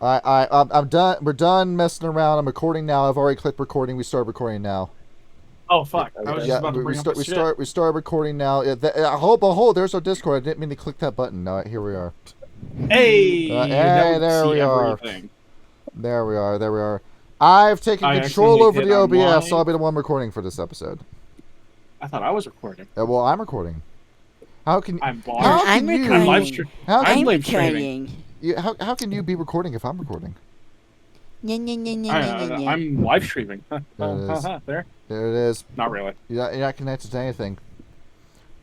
I'm done. We're done messing around. I'm recording now. I've already clicked recording. We start recording now. Oh fuck! I was just Yeah, about to we bring up start. the We shit. start. We start recording now. Yeah, behold, there's our Discord. I didn't mean to click that button. No, here we are. Hey, now Hey, we can there see we are. everything. There we are. There we are. I've taken I control accidentally over hit the OBS, so I'll unwind. be the one recording for this episode. I thought I was recording. Well, I'm recording. How can I'm And how live. I'm can I'm you live recording. stream. how I'm can I'm live streaming. recording. you how can you be recording if I'm recording? Nya, nya, nya, nya, nya, nya, nya. I'm live streaming. There it is. There. There it is. Not really. You're not connected to anything.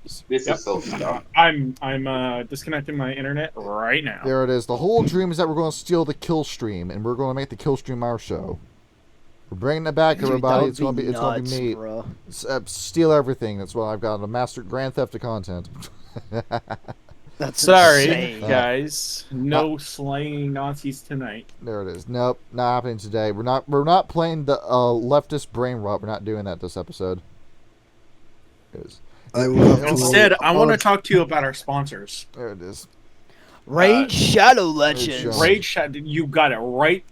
This Yep. is so dumb. I'm disconnecting my internet right now. There it is. The whole dream is that we're going to steal the kill stream, and we're going to make the kill stream our show. We're bringing it back, Dude, everybody. that It's going to be nuts, me. bro. Steal everything. That's what I've got. A master grand theft of content. That's Sorry, insane. guys. No slaying Nazis tonight. There it is. Nope, not happening today. We're not playing the leftist brain rot. We're not doing that this episode. Instead, I want to talk to you about our sponsors. There it is. Raid Shadow Legends. Shadow. Raid Shadow, you got it right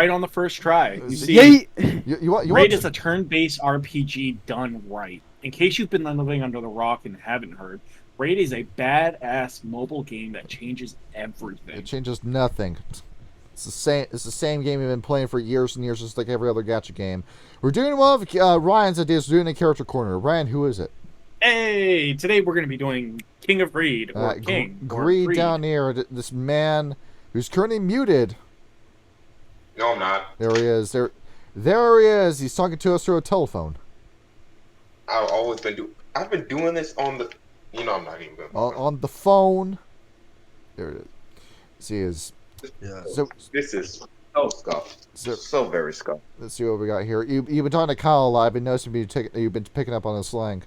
on the first try. You see, Yeet. You want Raid to- is a turn-based RPG done right. In case you've been living under the rock and haven't heard, Raid is a badass mobile game that changes everything. It changes nothing. It's the same. It's the same game we've been playing for years and years, just like every other gacha game. We're doing one of Ryan's ideas. We're doing a character corner. Ryan, who is it? Hey, today we're going to be doing King of Greed, or King. or Greed down here. This man who's currently muted. No, I'm not. There he is. There he is. He's talking to us through a telephone. I've been doing this on the. I'm not even going. On the phone. There it is. See his. Yeah. So This is so scuffed. So very scuffed. let's see what we got here. You've been talking to Kyle a lot. I've been noticing you've been picking up on his slang.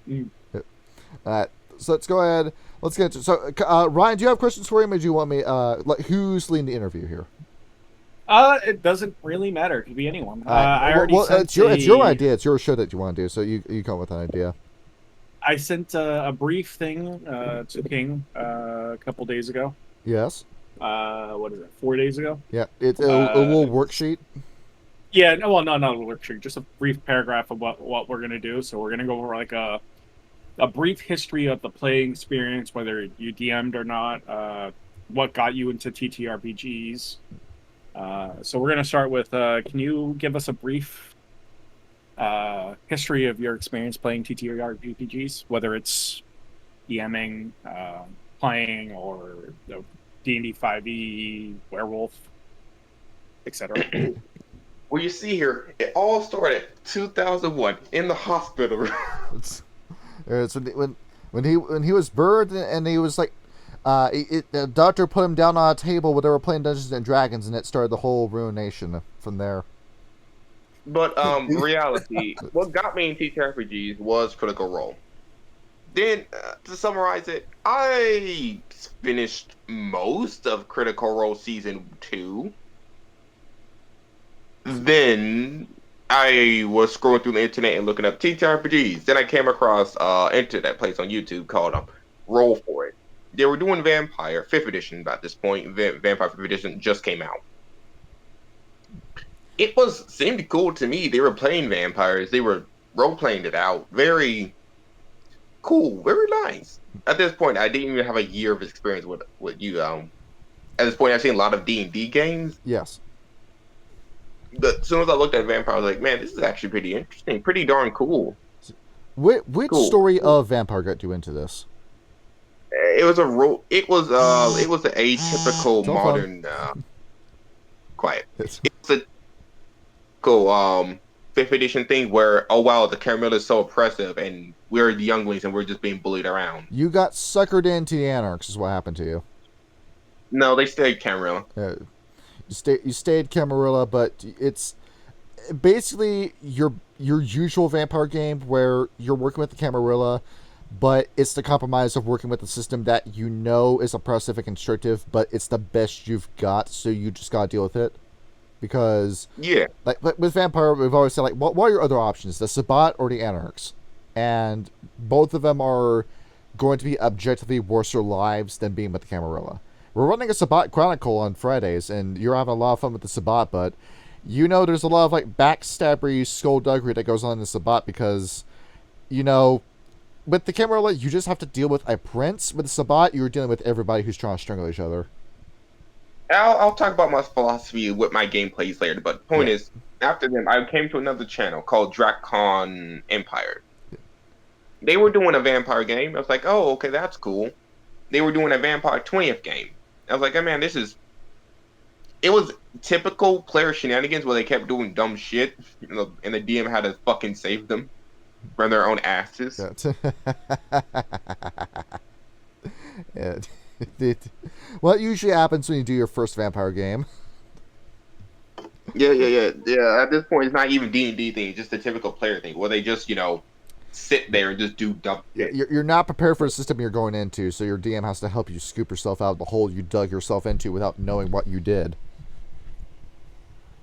Mm. Alright, so let's go ahead. Let's get to so Ryan, do you have questions for him, or do you want me? Who's leading the interview here? It doesn't really matter. It could be anyone. I already sent it's your idea. It's your show that you want to do. So you come up with an idea. I sent a brief thing to King a couple days ago. Yes. What is it? 4 days ago? Yeah. It's a little worksheet. Yeah. No, well, not a worksheet. Just a brief paragraph of what we're gonna do. So we're gonna go over like a brief history of the playing experience, whether you DM'd or not, what got you into TTRPGs. So we're gonna start with. Can you give us a brief history of your experience playing TTRPGs, whether it's DMing, playing, or D&D 5e, Werewolf, etc. Well, you see here, it all started 2001 in the hospital room. It's when he was burned and he was like, the doctor put him down on a table where they were playing Dungeons and Dragons, and it started the whole ruination from there. But reality, what got me in TTRPGs was Critical Role. Then, to summarize it, I finished most of Critical Role Season 2. Then, I was scrolling through the internet and looking up TTRPGs. Then I came across internet place on YouTube called Roll For It. They were doing Vampire 5th edition at this point. Vampire 5th edition just came out. It seemed cool to me. They were playing vampires. They were role-playing it out. Very cool. Very nice. At this point, I didn't even have a year of experience with you. At this point, I've seen a lot of D&D games. Yes. But as soon as I looked at Vampire, I was like, man, this is actually pretty interesting. Pretty darn cool. Which Cool. story of Vampire got you into this? It was it was an atypical Don't modern quiet. It's, It's a cool 5th edition thing where, oh wow, the Caramel is so oppressive and we're the younglings and we're just being bullied around. you got suckered into the Anarchs is what happened to you. No, they stayed Caramel. You stayed Camarilla, but it's basically your usual vampire game where you're working with the Camarilla, but it's the compromise of working with the system that you know is oppressive and constrictive, but it's the best you've got, so you just gotta deal with it. Because Yeah. like with Vampire, we've always said, like, what are your other options, the Sabbat or the Anarchs? And both of them are going to be objectively worse lives than being with the Camarilla. we're running a Sabbat Chronicle on Fridays, and you're having a lot of fun with the Sabbat, but there's a lot of like backstabbery skullduggery that goes on in the Sabbat because, with the Camarilla, you just have to deal with a prince. With the Sabbat, you're dealing with everybody who's trying to strangle each other. I'll talk about my philosophy with my gameplays later, but the point is, after them, I came to another channel called Drakon Empire. They were doing a vampire game. I was like, oh, okay, that's cool. They were doing a Vampire 20th game. I was like, oh man, it was typical player shenanigans where they kept doing dumb shit, and the DM had to fucking save them from their own asses. Yeah. What usually happens when you do your first vampire game? Yeah. At this point, it's not even D&D thing; it's just a typical player thing where they just, sit there and just do dumb shit. You're not prepared for the system you're going into, so your DM has to help you scoop yourself out of the hole you dug yourself into without knowing what you did.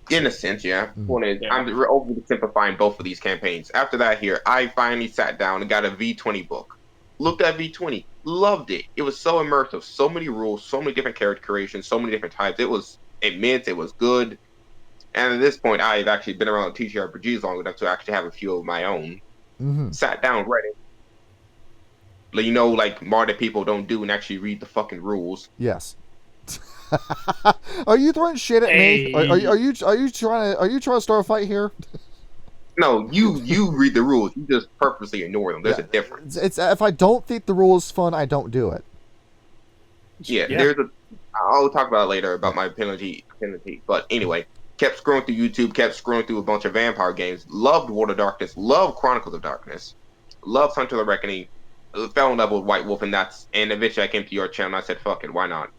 In a sense, yeah. Point is, I'm oversimplifying both of these campaigns. After that, I finally sat down and got a V20 book. Looked at V20, loved it. It was so immersive, so many rules, so many different character creations, so many different types. It was good. And at this point, I've actually been around TTRPGs long enough to actually have a few of my own. Mm-hmm. Sat down, read it. Like modern people don't do and actually read the fucking rules. Yes. Are you throwing shit at me? Are you trying to start a fight here? No, you read the rules. You just purposely ignore them. There's a difference. It's if I don't think the rule is fun, I don't do it. Yeah. I'll talk about it later about my penalty. But anyway, kept scrolling through YouTube, kept scrolling through a bunch of vampire games. Loved World of Darkness. Loved Chronicles of Darkness. Loved Hunter the Reckoning. Fell in love with White Wolf, and eventually I came to your channel. And I said, "Fuck it, why not?"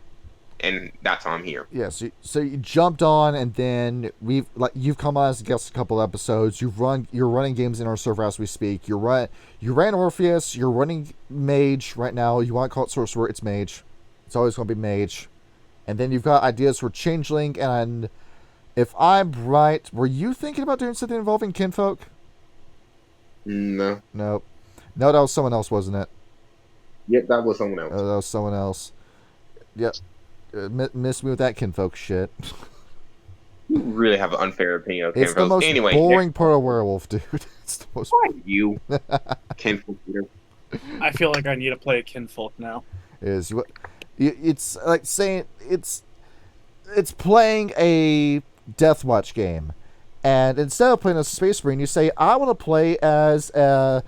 And that's how I'm here. Yeah, so you jumped on, and then you've come on as a guest a couple episodes. You're running games in our server as we speak. You ran Orpheus. You're running Mage right now. You want to call it Sorcerer? It's Mage. It's always going to be Mage. And then you've got ideas for Changeling. And if I'm right, were you thinking about doing something involving kinfolk? No. No, that was someone else, wasn't it? Yep, that was someone else. That was someone else. Yep. Miss me with that kinfolk shit. You really have an unfair opinion of It's kinfolk. the most boring part of werewolf, dude. It's the most. Why you, kinfolk Peter? I feel like I need to play a kinfolk now. It's like saying it's playing a Deathwatch game, and instead of playing a Space Marine, you say, I want to play as a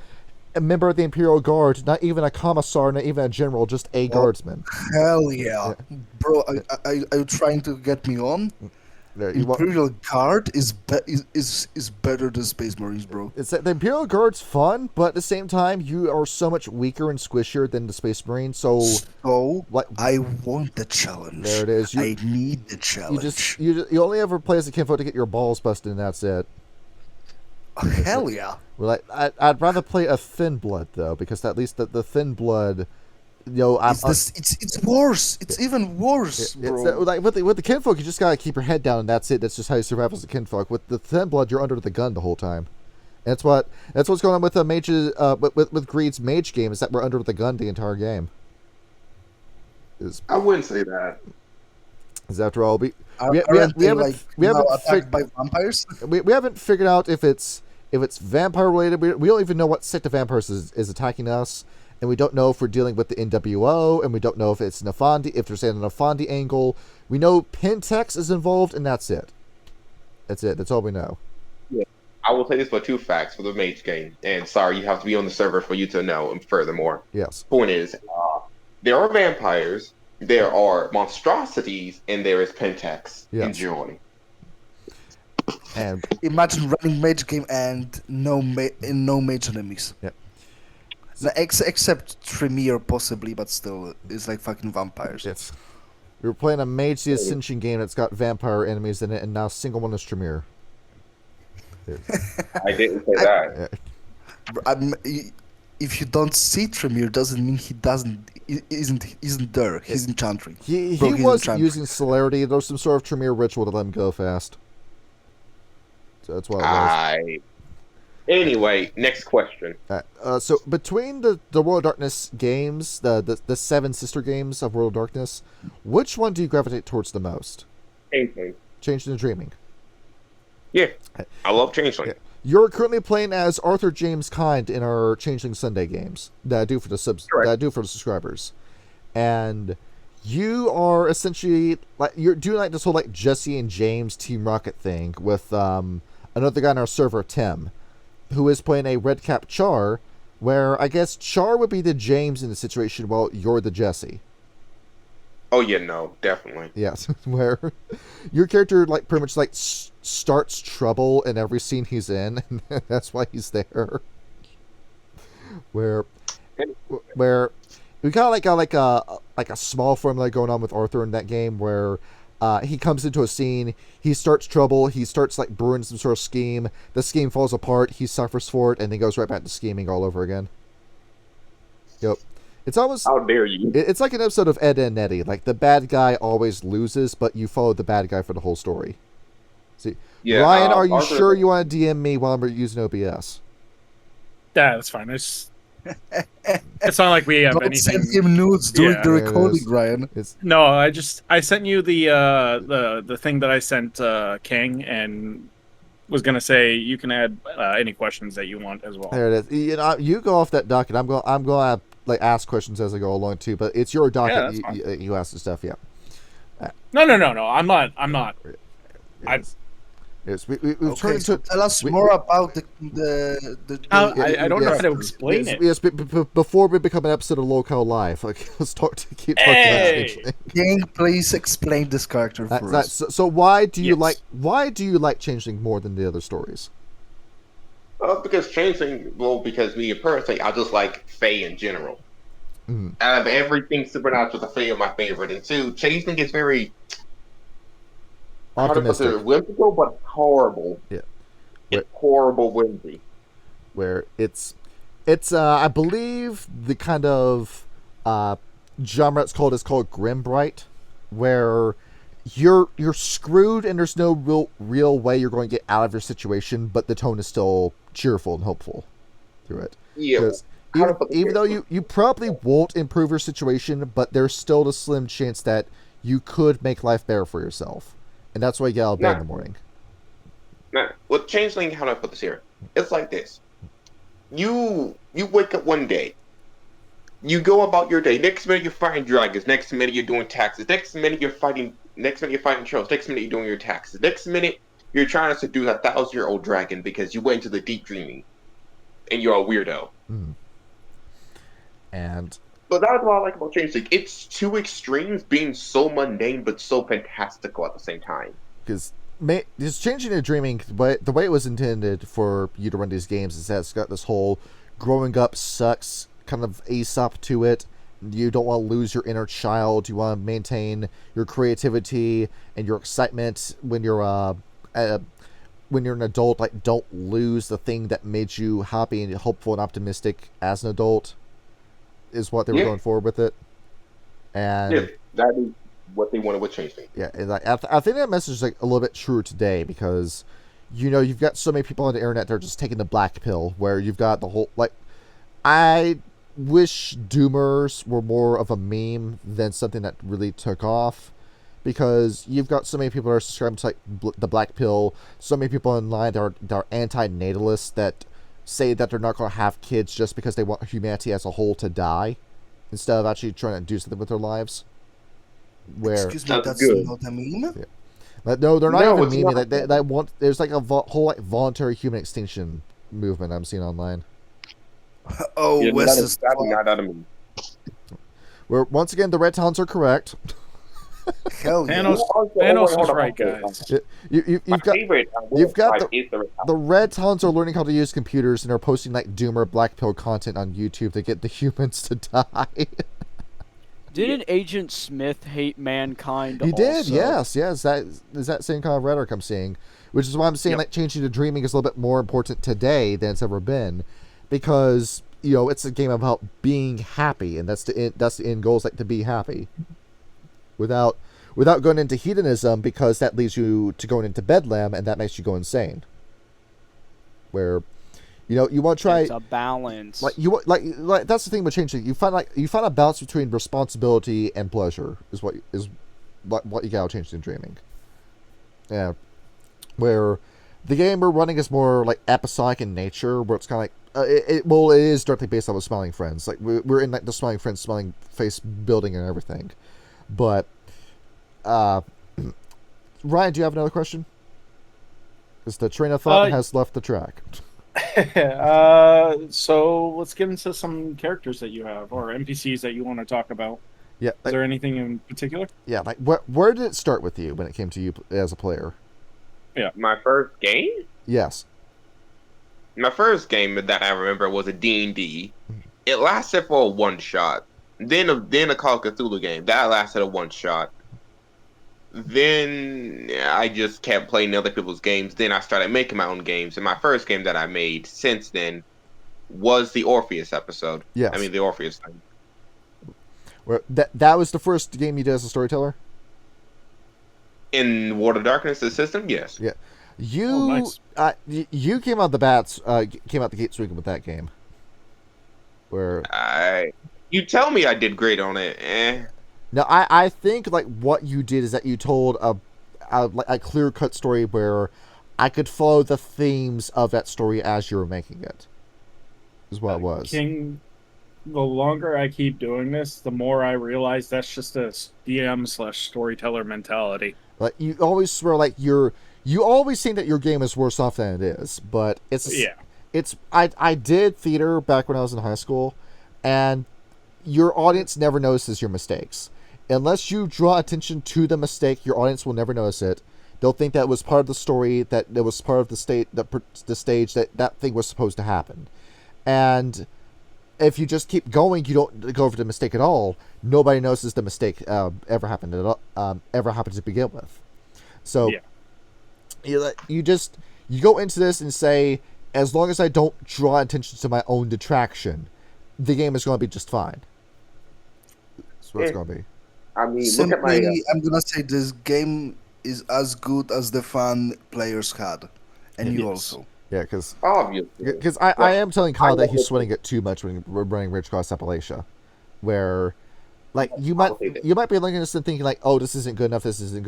member of the Imperial Guard, not even a commissar, not even a general, just a guardsman. Hell yeah. Bro, are you trying to get me on? Imperial Guard is better than Space Marines, bro. It's the Imperial Guard's fun, but at the same time, you are so much weaker and squishier than the Space Marine. So I want the challenge. There it is. I need the challenge. You only ever play as a kinfolk to get your balls busted, and that's it. Hell yeah. Well, I'd rather play a Thin Blood though, because at least the Thin Blood, it's worse. It's even worse, bro. With the kinfolk, you just gotta keep your head down, and that's it. That's just how you survive as a kinfolk. With the Thin Blood, you're under the gun the whole time. And that's what's going on with the mages. With Greed's mage game, is that we're under the gun the entire game. I wouldn't say that. Is after all, we haven't attacked by vampires. We haven't figured out if it's vampire related. We don't even know what sect of vampires is attacking us, and we don't know if we're dealing with the NWO, and we don't know if it's Nefandi, if there's an Nefandi angle. We know Pentex is involved, and that's it. That's it. That's all we know. Yeah, I will say this for 2 facts for the mage game, and sorry, you have to be on the server for you to know. And furthermore, yes, point is, there are vampires, there are monstrosities, and there is Pentex. Yes. Enjoy. And imagine running mage game and no mage enemies. Yep. Except Tremere possibly, but still, it's like fucking vampires. Yes. We were playing a Mage the Ascension game that's got vampire enemies in it, and now a single one is Tremere. I didn't say that. If you don't see Tremere, doesn't mean he isn't there. He's in Chantry. He was using celerity. There was some sort of Tremere ritual to let him go fast. So that's what it was. Anyway, next question. So between the World of Darkness games, the seven sister games of World of Darkness, which one do you gravitate towards the most? Changeling. Changeling and Dreaming. Yeah, I love Changeling. Yeah. You're currently playing as Arthur James Kind in our Changeling Sunday games that I do for the subscribers, and you are essentially like you're doing like this whole like Jesse and James Team Rocket thing with another guy on our server, Tim, who is playing a red cap Char, where I guess Char would be the James in the situation while you're the Jesse. Oh yeah, no, definitely. Yes, where your character like pretty much like starts trouble in every scene he's in, and that's why he's there. Where we kind of like got like a small formula going on with Arthur in that game where he comes into a scene, he starts trouble, he starts like brewing some sort of scheme, the scheme falls apart, he suffers for it, and then goes right back to scheming all over again. Yep. It's almost... How dare you? It's like an episode of Ed and Eddie. Like, the bad guy always loses, but you follow the bad guy for the whole story. See, yeah, Ryan, are you Arthur... sure you want to DM me while I'm using OBS? Yeah, that's fine. It's not like we have Don't anything. send him nudes during the Yeah, recording, Ryan. No, I sent you the thing that I sent King, and was gonna say you can add any questions that you want as well. There it is. You know, you go off that docket. I'm going to like ask questions as I go along too, but it's your docket. Yeah, you ask the stuff. Yeah. No. I'm not. Yes, we've Okay, turned so into. tell us more about the I don't know yes, how to explain it. Yes, before we become an episode of Local Live, like let's keep talking Hey! about Changeling. King, please explain this character for us. So why do you Yes. like Changeling more than the other stories? Because Changeling, because me personally, I just like Fae in general. Mm-hmm. Out of everything supernatural, the Fae are my favorite. And two, Changeling is very Optimistic. Whimsical, but horrible. Yeah. It's horrible whimsy. Where it's I believe the kind of genre it's called is called Grimbright, where you're screwed and there's no real way you're going to get out of your situation, but the tone is still cheerful and hopeful through it. Yeah. Even though you probably won't improve your situation, but there's still the slim chance that you could make life better for yourself. And that's why you get out of bed in the morning. Now, with Changeling, how do I put this here? It's like this. You wake up one day. You go about your day. Next minute you're fighting dragons. Next minute you're doing taxes. Next minute you're fighting trolls. Next minute you're doing your taxes. Next minute you're trying to seduce a 1,000-year-old dragon because you went into the deep dreaming. And you're a weirdo. Mm. And... But that's what I like about Changeling. It's two extremes being so mundane but so fantastical at the same time. Because Changing and Dreaming, but the way it was intended for you to run these games is that it's got this whole growing up sucks kind of Aesop to it. You don't want to lose your inner child. You want to maintain your creativity and your excitement when you're an adult. Like, don't lose the thing that made you happy and hopeful and optimistic as an adult. Is what they were going forward with it, and that is what they wanted with Changeling. Yeah, and I think that message is like a little bit truer today because, you know, you've got so many people on the internet that are just taking the black pill, where you've got the whole like. I wish Doomers were more of a meme than something that really took off, because you've got so many people that are subscribing to like the black pill, so many people online that are anti-natalists that say that they're not going to have kids just because they want humanity as a whole to die, instead of actually trying to do something with their lives. Where Excuse me, that's not a meme? Yeah. But no, they're not even memeing. Not. They want. There's like a whole like voluntary human extinction movement I'm seeing online. Oh, Yeah, Wes that is not out of me. Where once again the Red Talons are correct. hell yeah. Thanos was right, guys. You've got the Red Talons are learning how to use computers and are posting like Doomer Black Pill content on YouTube to get the humans to die. Didn't Agent Smith hate mankind? He did, also? yes. That is that same kind of rhetoric I'm seeing, which is why I'm saying like changing to dreaming is a little bit more important today than it's ever been, because you know it's a game about being happy, and that's the end goal is like to be happy, without going into hedonism, because that leads you to going into bedlam and that makes you go insane. Where You want to try It's a balance. like that's the thing with Changeling. You find a balance between responsibility and pleasure is what you got to change in Dreaming. Yeah, where the game we're running is more like episodic in nature, where it's kind of like it is directly based on the Smiling Friends. Like we're in like the Smiling Friends smiling face building and everything. But Ryan, do you have another question? Because the train of thought has left the track. So let's get into some characters that you have or NPCs that you want to talk about. Yeah. Is there anything in particular? Yeah, like where did it start with you when it came to you as a player? Yeah. My first game? Yes. My first game that I remember was a D&D. It lasted for a one shot. Then a Call of Cthulhu game. That lasted a one shot. Then I just kept playing other people's games. Then I started making my own games. And my first game that I made since then was the Orpheus episode. Yes. I mean, the Orpheus thing. Where that was the first game you did as a storyteller? In World of Darkness, the system? Yes. Yeah. You you came out the gate swinging with that game. Where you tell me I did great on it. No, I think like what you did is that you told a clear-cut story where I could follow the themes of that story as you were making it. Is what it was. King, the longer I keep doing this, the more I realize that's just a DM/storyteller mentality. Like you always swear like you always think that your game is worse off than it is, but I did theater back when I was in high school, and your audience never notices your mistakes. Unless you draw attention to the mistake, your audience will never notice it. They'll think that was part of the story, that it was part of the stage that thing was supposed to happen. And if you just keep going, you don't go over the mistake at all. Nobody notices the mistake ever happened to begin with. So you go into this and say, as long as I don't draw attention to my own detraction, the game is going to be just fine. That's what it's going to be. I mean, Simply, look at my. I'm gonna say this game is as good as the fun players had, and you also. Yeah, because Obviously. I am telling Kyle that he's sweating it too much when we're running Ridge Cross Appalachia, where like you might be looking at this and thinking like, oh, this isn't good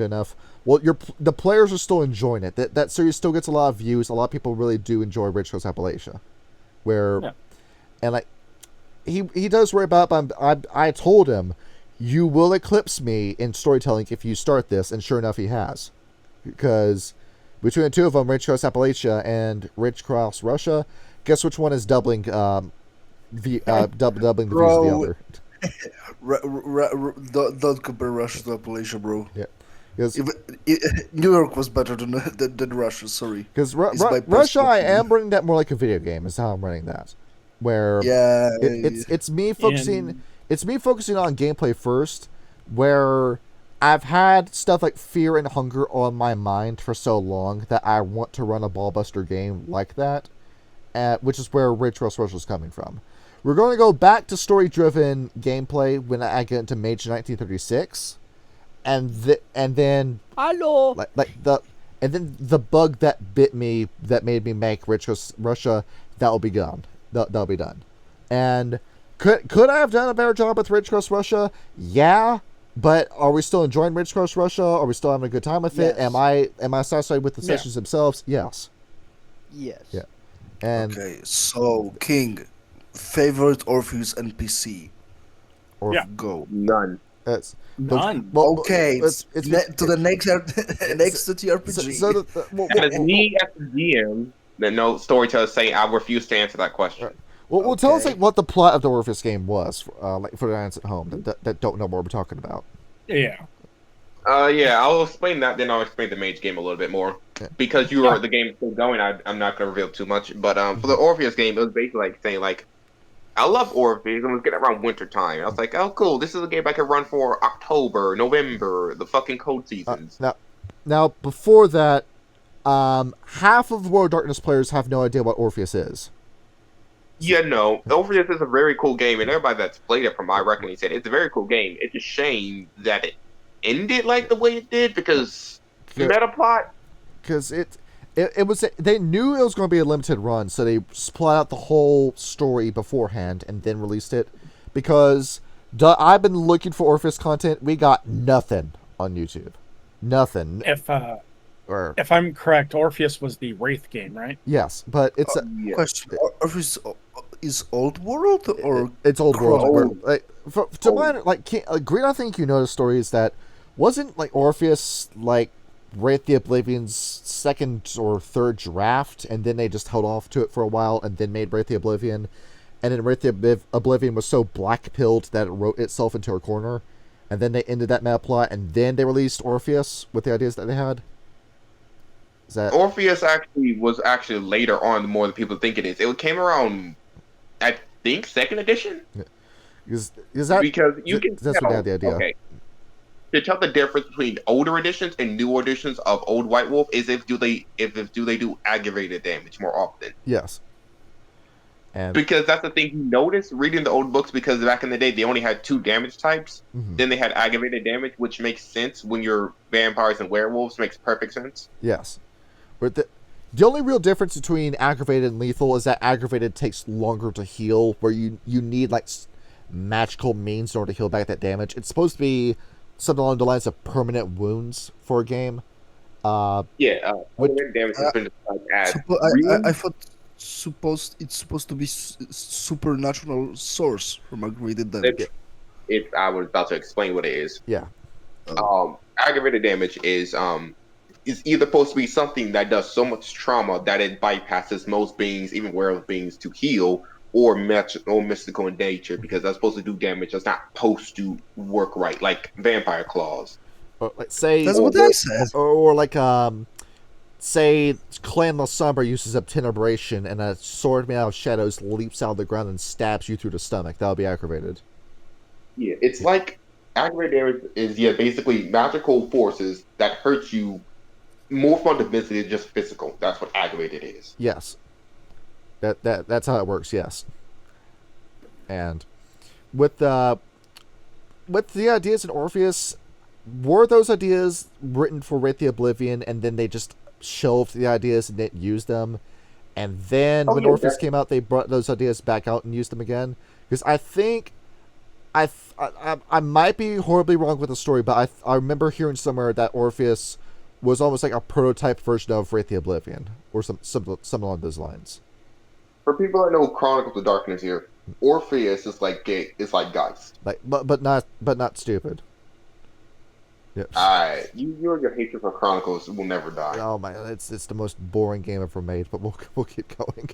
enough. Well, the players are still enjoying it. That series still gets a lot of views. A lot of people really do enjoy Ridge Cross Appalachia, and like he does worry about it, but I told him, you will eclipse me in storytelling if you start this, and sure enough, he has. Because between the two of them, Ridge Cross Appalachia and Ridge Cross Russia, guess which one is doubling doubling the views of the other? Don't compare Russia to Appalachia, bro. Yeah. New York was better than Russia, sorry. Because Russia, I am running that more like a video game, is how I'm running that. Where it's me focusing... It's me focusing on gameplay first, where I've had stuff like fear and hunger on my mind for so long that I want to run a ballbuster game like that, which is where Ridge Cross Russia is coming from. We're going to go back to story-driven gameplay when I get into Mage 1936, and then Hello. And then the bug that bit me that made me make Ridge Cross Russia, that'll be gone. That'll be done, and. Could I have done a better job with Ridge Cross Russia? Yeah, but are we still enjoying Ridge Cross Russia? Are we still having a good time with it? Am I satisfied with the sessions themselves? Yes. Yes. Yeah. And okay, so King, favorite Orpheus NPC? Go. None. None. Well, okay, it's to the next TRPG. As me as the GM, then no storyteller saying I refuse to answer that question. Right. Well, tell us like what the plot of the Orpheus game was, like for the audience at home that don't know what we're talking about. Yeah. I'll explain that. Then I'll explain the Mage game a little bit more because the game is still going. I'm not going to reveal too much, but for the Orpheus game, it was basically like saying like, I love Orpheus. and it was getting around winter time. I was like, oh cool, this is a game I can run for October, November, the fucking cold seasons. Now before that, half of the World of Darkness players have no idea what Orpheus is. Yeah, no. Orpheus is a very cool game, and everybody that's played it, from my reckoning, said it's a very cool game. It's a shame that it ended like the way it did because meta plot. Because it was they knew it was going to be a limited run, so they split out the whole story beforehand and then released it. Because I've been looking for Orpheus content, we got nothing on YouTube, nothing. If I'm correct, Orpheus was the Wraith game, right? Yes, but it's Yeah. Question: Orpheus is old world or it's old world. Chrome? Where, like, to my Greed, I think you know the story is that wasn't like Orpheus like Wraith the Oblivion's second or third draft, and then they just held off to it for a while, and then made Wraith the Oblivion, and then Wraith the Oblivion was so black-pilled that it wrote itself into a corner, and then they ended that meta plot, and then they released Orpheus with the ideas that they had. Is that Orpheus was later on the more than people think it is. It came around, I think, second edition. is that Because you can that's tell, what they had the idea. Okay. To tell the difference between older editions and new editions of Old White Wolf is if do they do aggravated damage more often. Yes. And Because that's the thing you notice reading the old books, because back in the day they only had 2 damage types. mhm. Then they had aggravated damage, which makes sense when you're vampires and werewolves. Makes perfect sense. Yes. But the only real difference between aggravated and lethal is that aggravated takes longer to heal, where you need like magical means in order to heal back that damage. It's supposed to be something along the lines of permanent wounds for a game. Yeah, aggravated damage has been described as I thought it's supposed to be supernatural source from aggravated damage. I was about to explain what it is. Yeah. Aggravated damage is either supposed to be something that does so much trauma that it bypasses most beings, even werewolf beings, to heal, or mystical in nature, because that's supposed to do damage that's not supposed to work right, like vampire claws. Or, like, say That's what I said. or like say Clan Lasombra uses Obteneration and a sword made out of shadows leaps out of the ground and stabs you through the stomach. That would be aggravated. Yeah, it's like aggravated damage is basically magical forces that hurt you more fundamentally than just physical. That's what aggravated is. Yes. That's how it works, yes. And with the ideas in Orpheus, were those ideas written for Wraith the Oblivion and then they just shelved the ideas and didn't use them? And then when Orpheus came out, they brought those ideas back out and used them again? Because I think I might be horribly wrong with the story, but I remember hearing somewhere that Orpheus was almost like a prototype version of Wraith the Oblivion, or something along those lines. For people that know Chronicles of Darkness here, Orpheus is like Geist. Like, but not stupid. Yep. You and your hatred for Chronicles will never die. Oh my! It's the most boring game ever made, but we'll keep going.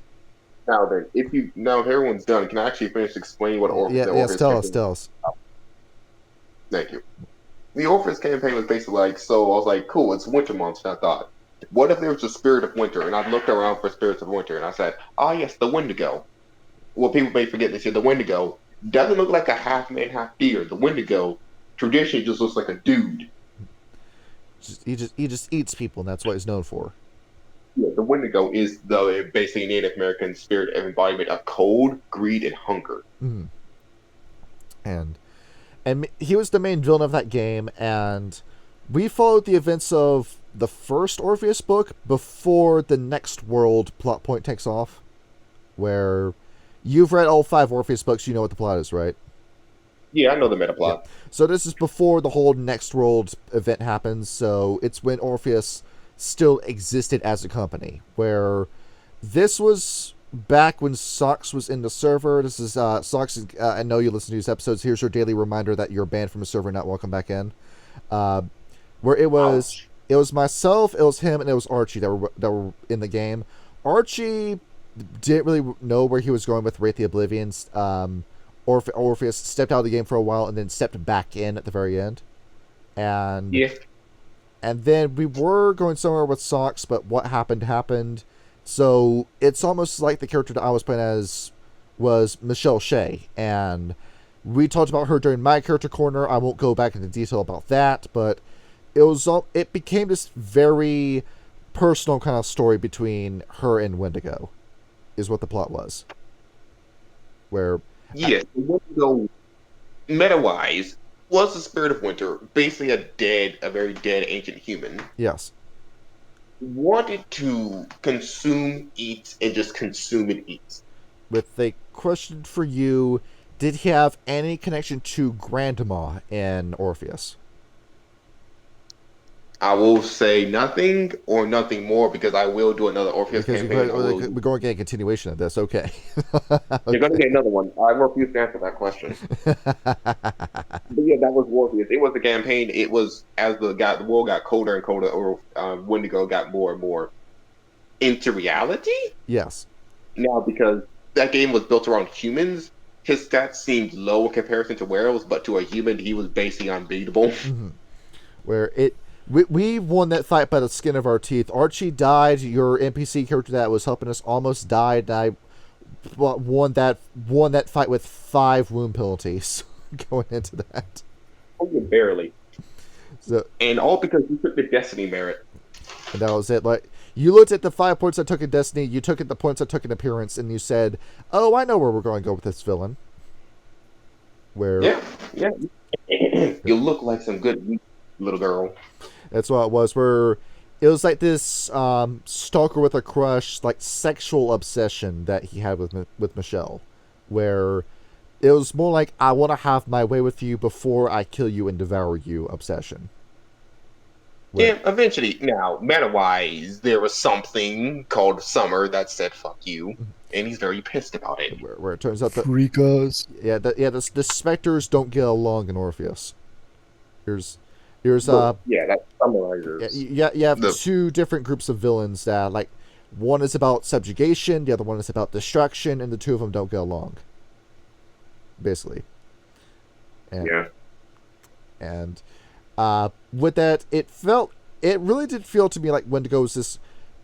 Now then, if everyone's done, can I actually finish explaining what Orpheus? Yes, tell us. Thank you. The Orpheus campaign was basically like, so I was like, cool, it's winter months, and I thought, what if there was a spirit of winter? And I looked around for spirits of winter, and I said, yes, the Wendigo. Well, people may forget this here, the Wendigo doesn't look like a half man, half deer. The Wendigo traditionally just looks like a dude. He just eats people, and that's what he's known for. Yeah, the Wendigo is the basically Native American spirit of embodiment of cold, greed, and hunger. Mm-hmm. And he was the main villain of that game, and we followed the events of the first Orpheus book before the next world plot point takes off, where you've read all 5 Orpheus books, you know what the plot is, right? Yeah, I know the meta plot. Yeah. So this is before the whole next world event happens, so it's when Orpheus still existed as a company, where this was back when Socks was in the server. This is Socks. I know you listen to these episodes. Here's your daily reminder that you're banned from the server, not welcome back in. Where it was, it was myself, it was him, and it was Archie that were in the game. Archie didn't really know where he was going with Wraith the Oblivion's. Orpheus stepped out of the game for a while and then stepped back in at the very end. And then we were going somewhere with Socks, but what happened. So it's almost like the character that I was playing as was Michelle Shea, and we talked about her during my character corner. I won't go back into detail about that, but it became this very personal kind of story between her and Wendigo, is what the plot was. Where Wendigo, meta-wise, was the spirit of winter, basically a very dead ancient human. Yes. wanted to consume, eat, and just consume and eat. With a question for you, did he have any connection to Grandma in Orpheus? I will say nothing or nothing more because I will do another Orpheus Because campaign. we're going to get a continuation of this. Okay. You're going to get another one. I refuse to answer that question. But yeah, that was Orpheus. It was the campaign. It was as the world got colder and colder, or Wendigo got more and more into reality. Yes. Now, because that game was built around humans, his stats seemed low in comparison to werewolves, but to a human, he was basically unbeatable. Mm-hmm. Where we won that fight by the skin of our teeth. Archie died. Your NPC character that was helping us almost died. And I won that fight with 5 wound penalties going into that. Oh, yeah, barely. So, and all because you took the Destiny merit. And that was it. Like, you looked at the 5 points I took in Destiny, you took at the points I took in Appearance, and you said, "Oh, I know where we're going to go with this villain." Where yeah, you look like some good little girl. That's what it was. Where it was like this stalker with a crush, like sexual obsession that he had with Michelle, where it was more like, I want to have my way with you before I kill you and devour you obsession. Yeah, eventually. Now, meta-wise, there was something called Summer that said "fuck you," and he's very pissed about it. Where it turns out that the specters don't get along in Orpheus. Here's that summarizes. You have 2 different groups of villains that, like, one is about subjugation, the other one is about destruction, and the 2 of them don't get along. Basically. And with that, it really did feel to me like Wendigo was this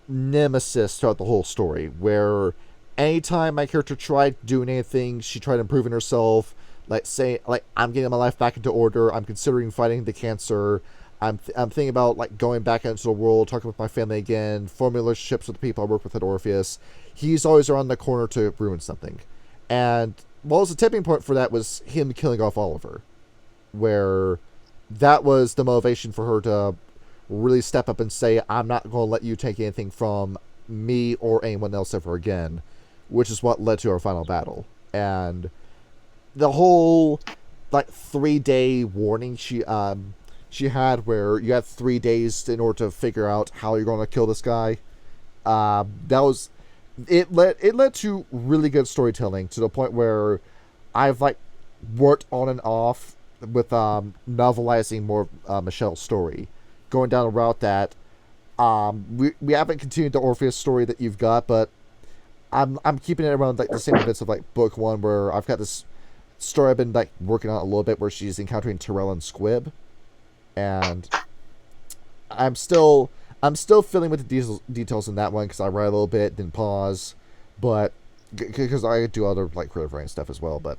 nemesis throughout the whole story, where anytime my character tried doing anything, she tried improving herself, like I'm getting my life back into order, I'm considering fighting the cancer, I'm thinking about like going back into the world, talking with my family again, forming relationships with the people I work with at Orpheus. He's always around the corner to ruin something. And what was the tipping point for that was him killing off Oliver, where that was the motivation for her to really step up and say, "I'm not going to let you take anything from me or anyone else ever again," which is what led to our final battle. And the whole like 3-day warning she had, where you had 3 days in order to figure out how you're going to kill this guy. It led to really good storytelling, to the point where I've like worked on and off with novelizing more Michelle's story, going down a route that we haven't continued the Orpheus story that you've got, but I'm keeping it around like the same bits of like book 1, where I've got this story I've been like working on a little bit, where she's encountering Tyrell and Squib, and I'm still filling with the details in that one, because I write a little bit, then pause, but because I do other like creative writing stuff as well. But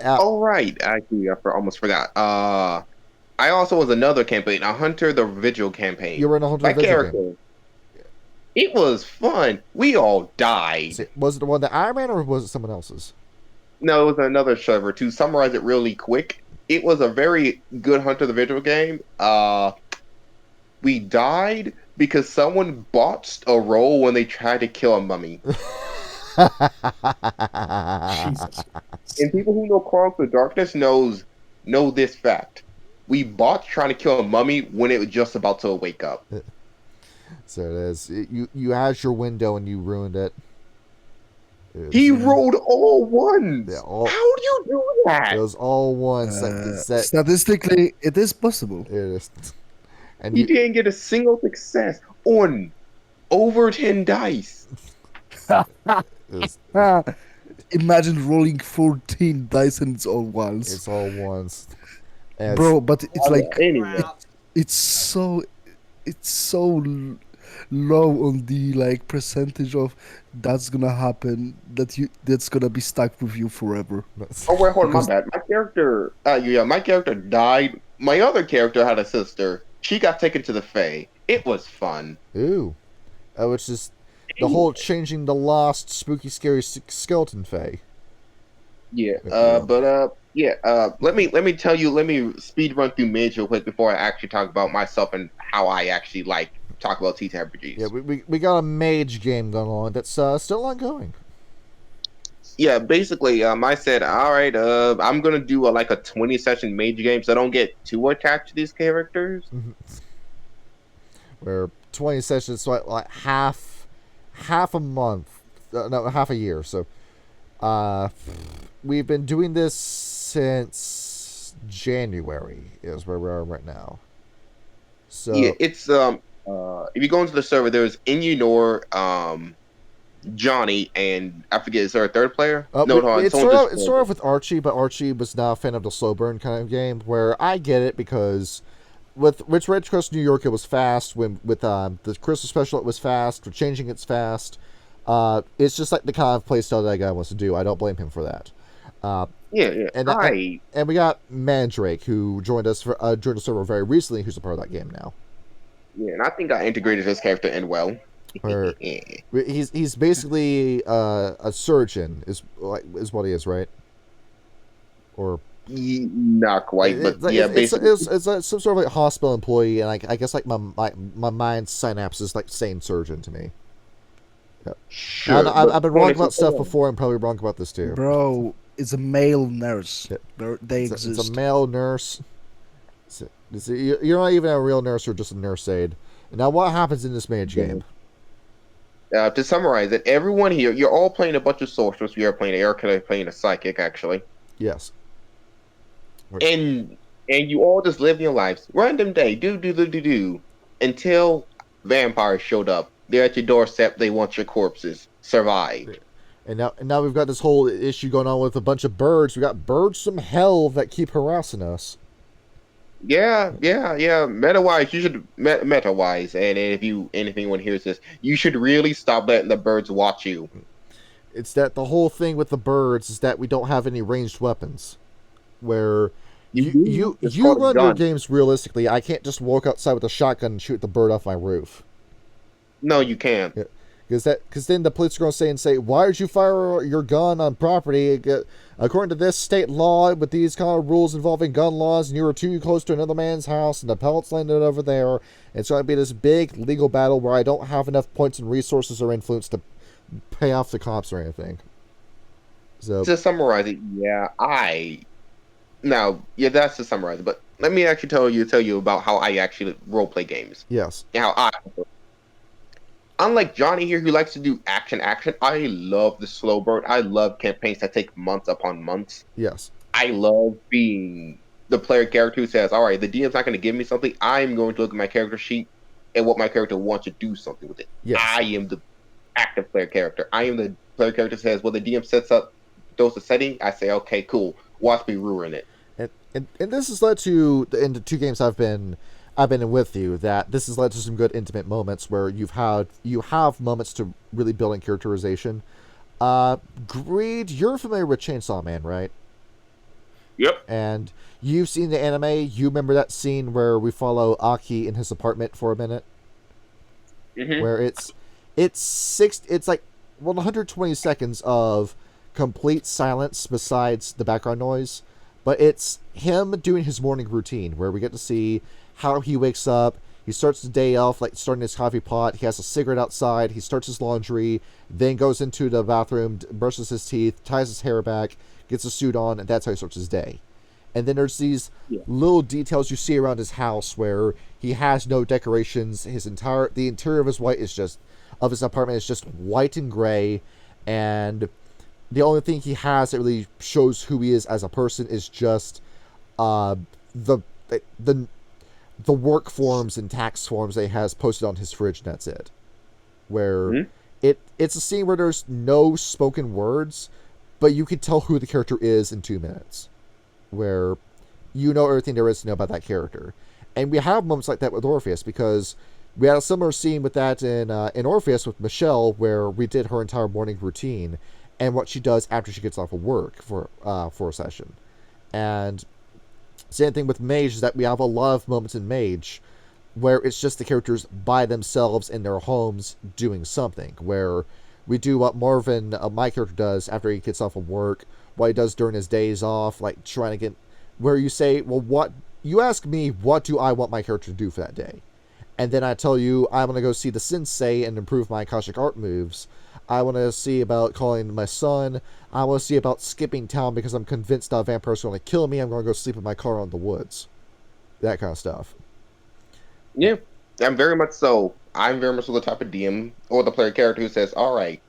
right, actually, I almost forgot. I also was another campaign, a Hunter the Vigil campaign. You were in a Hunter the Vigil game. It was fun. We all died. Was it the one that I ran, or was it someone else's? No, it was another server. To summarize it really quick, it was a very good Hunter the Vigil game. We died because someone botched a roll when they tried to kill a mummy. Jesus. And people who know Chronicles of Darkness know this fact. We botched trying to kill a mummy when it was just about to wake up. So it is. You had your window and you ruined it. He rolled all ones. Yeah, how do you do that? It was all ones. Statistically, it is possible. It is. And he didn't get a single success on over 10 dice. Imagine rolling 14 dice and it's all ones. It's all ones. Bro, but it's like anyway. it's so low on the like percentage of that's gonna happen that's gonna be stuck with you forever. Oh wait, hold on, my bad. My character died. My other character had a sister. She got taken to the Fae. It was fun. Ooh, which is the whole changing the lost, spooky, scary skeleton Fae. Yeah, let me tell you. Let me speed run through Mage real quick before I actually talk about myself and how I actually like talk about TTRPGs. Yeah, we got a mage game going on that's still ongoing. Yeah, basically, I said, all right, I'm gonna do like a 20-session mage game, so I don't get too attached to these characters. Where 20 sessions, so like half a month, no, half a year. So, we've been doing this since January is where we are right now. So Yeah, it's if you go into the server, there's Inunor, Johnny, and I forget, is there a third player? No, hold on. It started off with Archie, but Archie was not a fan of the slow burn kind of game. Where I get it because with Red Cross New York, it was fast. With the Christmas special, it was fast. With Changing, it's fast. It's just like the kind of playstyle that guy wants to do. I don't blame him for that. Yeah. And we got Mandrake, who joined us joined the server very recently, who's a part of that game now. Yeah, and I think I integrated his character in well. He's basically a surgeon is what he is, right? Or not quite, but yeah, basically it's some sort of like hospital employee, and I guess like my mind's synapse is like saying surgeon to me. Yep. Sure. I've been wrong about stuff before. I'm probably wrong about this too. Bro, it's a male nurse. Yeah. They exist. It's a male nurse. You're not even a real nurse, you're just a nurse aide. Now, what happens in this mage game? To summarize it, everyone here, you're all playing a bunch of sorcerers. We are playing Erica, playing a psychic, actually. Yes. And you all just live your lives. Random day, do, until vampires showed up. They're at your doorstep. They want your corpses. Survive. And now we've got this whole issue going on with a bunch of birds. We got birds from hell that keep harassing us. Yeah. Meta-wise, you should meta-wise, and if anyone hears this, you should really stop letting the birds watch you. It's that the whole thing with the birds is that we don't have any ranged weapons. Where you run your games realistically. I can't just walk outside with a shotgun and shoot the bird off my roof. No, you can't. Yeah. Because then the police are going to say, why did you fire your gun on property? According to this state law, with these kind of rules involving gun laws, and you were too close to another man's house, and the pellets landed over there. It's going to be this big legal battle where I don't have enough points and resources or influence to pay off the cops or anything. So to summarize it, that's to summarize it. But let me actually tell you about how I actually roleplay games. Yes. Unlike Johnny here, who likes to do action, I love the slow burn. I love campaigns that take months upon months. Yes. I love being the player character who says, all right, the DM's not going to give me something. I'm going to look at my character sheet and what my character wants to do something with it. Yes. I am the active player character. I am the player character who says, well, the DM sets up those the setting. I say, okay, cool. Watch me ruin it. And this has led to, in the 2 games I've been in with you, that this has led to some good intimate moments where you have moments to really build in characterization. Greed, you're familiar with Chainsaw Man, right? Yep. And you've seen the anime. You remember that scene where we follow Aki in his apartment for a minute, where it's like 120 seconds of complete silence besides the background noise, but it's him doing his morning routine where we get to see how he wakes up. He starts the day off like starting his coffee pot. He has a cigarette outside. He starts his laundry, then goes into the bathroom, brushes his teeth, ties his hair back, gets a suit on, and that's how he starts his day. And then there's these little details you see around his house where he has no decorations. The interior of his apartment is just white and gray, and the only thing he has that really shows who he is as a person is just the work forms and tax forms that he has posted on his fridge, and that's it. Where it's a scene where there's no spoken words, but you can tell who the character is in 2 minutes. Where you know everything there is to know about that character. And we have moments like that with Orpheus, because we had a similar scene with that in Orpheus with Michelle, where we did her entire morning routine and what she does after she gets off of work for a session. And same thing with Mage, is that we have a lot of moments in Mage where it's just the characters by themselves in their homes doing something, where we do what Marvin, my character, does after he gets off of work, what he does during his days off, like trying to get, where you say, well, you ask me, what do I want my character to do for that day? and then I tell you I want to go see the sensei and improve my Akashic art moves. I want to see about calling my son. I want to see about skipping town because I'm convinced that a vampire's going to kill me. I'm going to go sleep in my car in the woods. That kind of stuff. Yeah, I'm very much so. I'm very much so the type of DM or the player character who says, all right,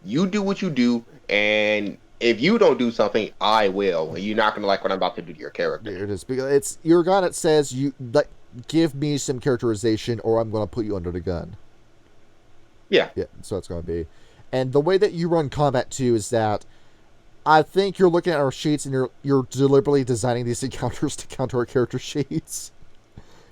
you do what you do, and if you don't do something, I will. You're not going to like what I'm about to do to your character. There it is. Because it's your guy that says, give me some characterization or I'm going to put you under the gun. Yeah. Yeah, so it's going to be. And the way that you run combat, too, is that I think you're looking at our sheets and you're deliberately designing these encounters to counter our character sheets.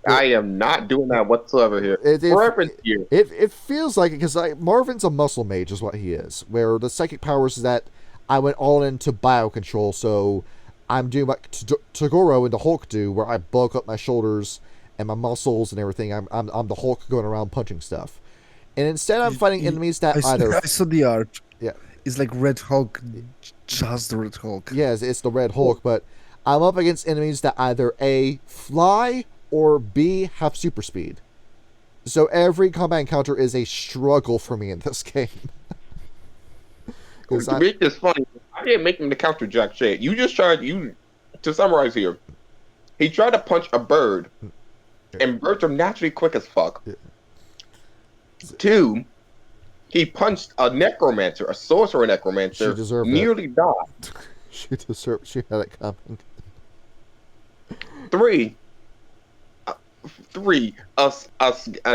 I am not doing that whatsoever here. It feels like it because Marvin's a muscle mage is what he is, where the psychic powers is that I went all into biocontrol, so I'm doing what Toguro and the Hulk do, where I bulk up my shoulders and my muscles and everything. I'm the Hulk going around punching stuff. And instead, I'm fighting enemies that I saw the art. Yeah. It's like Red Hulk, just the Red Hulk. Yes, it's the Red Hulk, but I'm up against enemies that either A, fly, or B, have super speed. So every combat encounter is a struggle for me in this game. To make this funny, I didn't make him to counter jack shit. You just tried, to summarize here, he tried to punch a bird, and birds are naturally quick as fuck. Yeah. 2, he punched a necromancer, a sorcerer necromancer, nearly died. She had it coming. 3,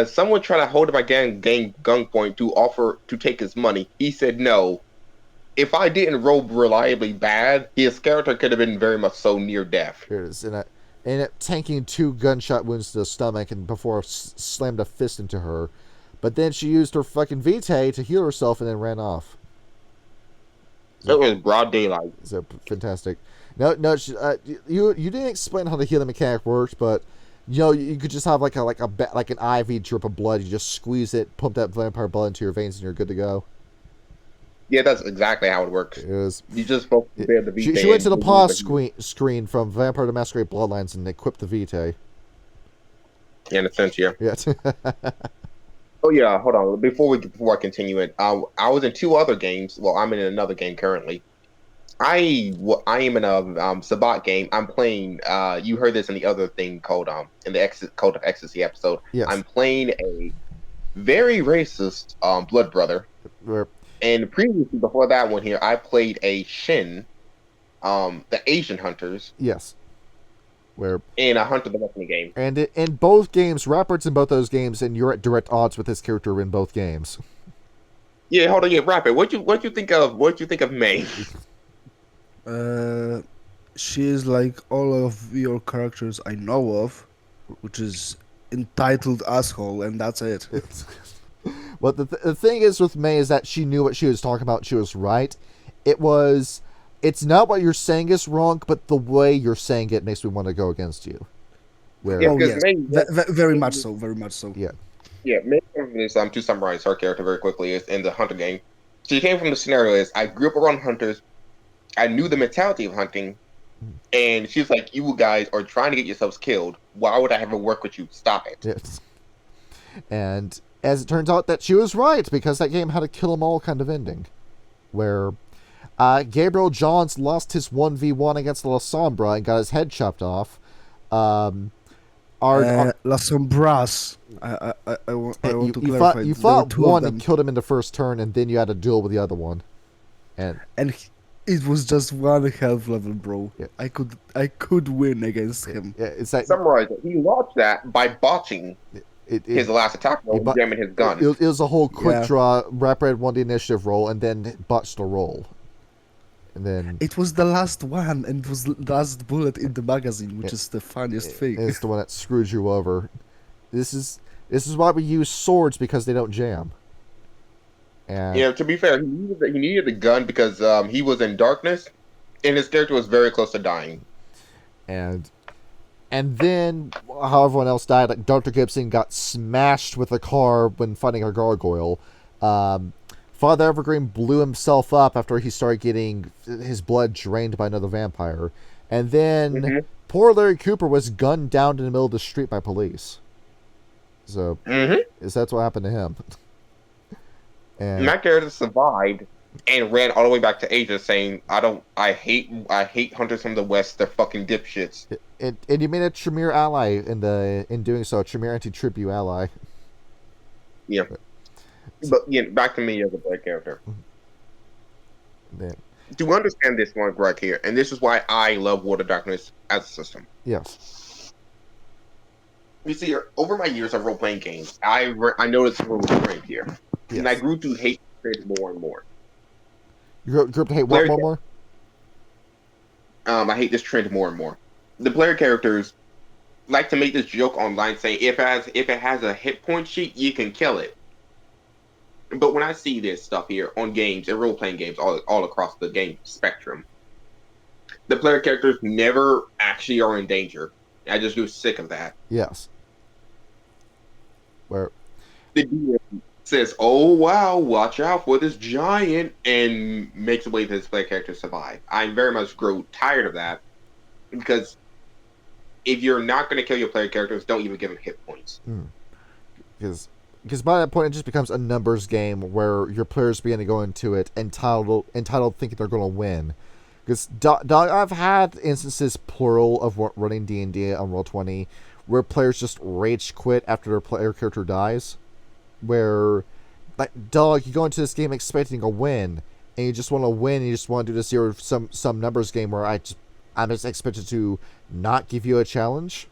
someone tried to hold him at gunpoint to take his money. He said no. If I didn't roll reliably bad, his character could have been very much so near death. Here it is. And it tanking 2 gunshot wounds to the stomach and before slammed a fist into her. But then she used her fucking Vitae to heal herself and then ran off. It was broad daylight. So fantastic. No, you didn't explain how the healing mechanic works, but you could just have like an IV drip of blood. You just squeeze it, pump that vampire blood into your veins, and you're good to go. Yeah, that's exactly how it works. It is. You just focus the Vitae. She went to the pause screen from Vampire to Masquerade Bloodlines and equipped the Vitae. In a sense, yeah. Yeah. Oh yeah, hold on. Before I continue it, I was in 2 other games. Well, I'm in another game currently. I am in a Sabat game. I'm playing. You heard this in the other thing called in the Code of Ecstasy episode. Yes. I'm playing a very racist blood brother. And previously, before that one here, I played a Shin, the Asian hunters. Yes. In a Hunter the Destiny game. And in both games, Rappert's in both those games, and you're at direct odds with this character in both games. Yeah, hold on, yeah, Rapper. What you think of May? She is like all of your characters I know of, which is entitled asshole, and that's it. Well, the thing is with May is that she knew what she was talking about. She was right. It's not what you're saying is wrong, but the way you're saying it makes me want to go against you. Yes. Very much so. Very much so. Yeah. Yeah, May is, to summarize her character very quickly, is in the Hunter game. She came from the scenario is, I grew up around hunters. I knew the mentality of hunting. And she's like, you guys are trying to get yourselves killed. Why would I ever work with you? Stop it. Yes. And as it turns out that she was right, because that game had a kill 'em all kind of ending. Where Gabriel Johns lost his 1v1 against La Sombra and got his head chopped off. La Sombras. I want to clarify. You fought one and killed him in the first turn, and then you had to duel with the other one. And it was just 1 health level, bro. Yeah. I could win against him. Yeah, it's like summarize it. He lost that by botching his last attack roll, jamming his gun. It was a whole quick draw. Rapid won the initiative roll, and then botched the roll. And then it was the last one, and it was the last bullet in the magazine, which is the funniest thing. It's the one that screws you over. This is why we use swords, because they don't jam. And yeah, to be fair, he needed the gun because he was in darkness, and his character was very close to dying. And then, how everyone else died, like Dr. Gibson got smashed with a car when fighting a gargoyle. Father Evergreen blew himself up after he started getting his blood drained by another vampire. And then poor Larry Cooper was gunned down in the middle of the street by police. So, Mm-hmm. that's what happened to him. And My character survived and ran all the way back to Asia, saying, I hate hunters from the West. They're fucking dipshits." and you made a Tremere ally in doing so, a Tremere anti-tribute ally. Yeah, but back to me as a player character. Yeah. To understand this one right here, and this is why I love World of Darkness as a system. Yes. You see, over my years of role playing games, I noticed a little trend here, and I Yes. grew to hate it more and more. You grew up to hate what Player more? I hate this trend more and more. The player characters like to make this joke online saying if it has a hit point sheet, you can kill it. But when I see this stuff here on games and role playing games all across the game spectrum, the player characters never actually are in danger. I just get sick of that. Yes. Where The DM says, "Oh wow, watch out for this giant," and makes a way for his player character to survive. I very much grow tired of that because if you're not going to kill your player characters, don't even give them hit points. because by that point it just becomes a numbers game where your players begin to go into it entitled thinking they're going to win. Because I've had instances plural of running D&D on Roll20 where players just rage quit after their player character dies. Where, like, you go into this game expecting a win, and you just want to win, and you just want to do this here some numbers game where I'm just expected to not give you a challenge.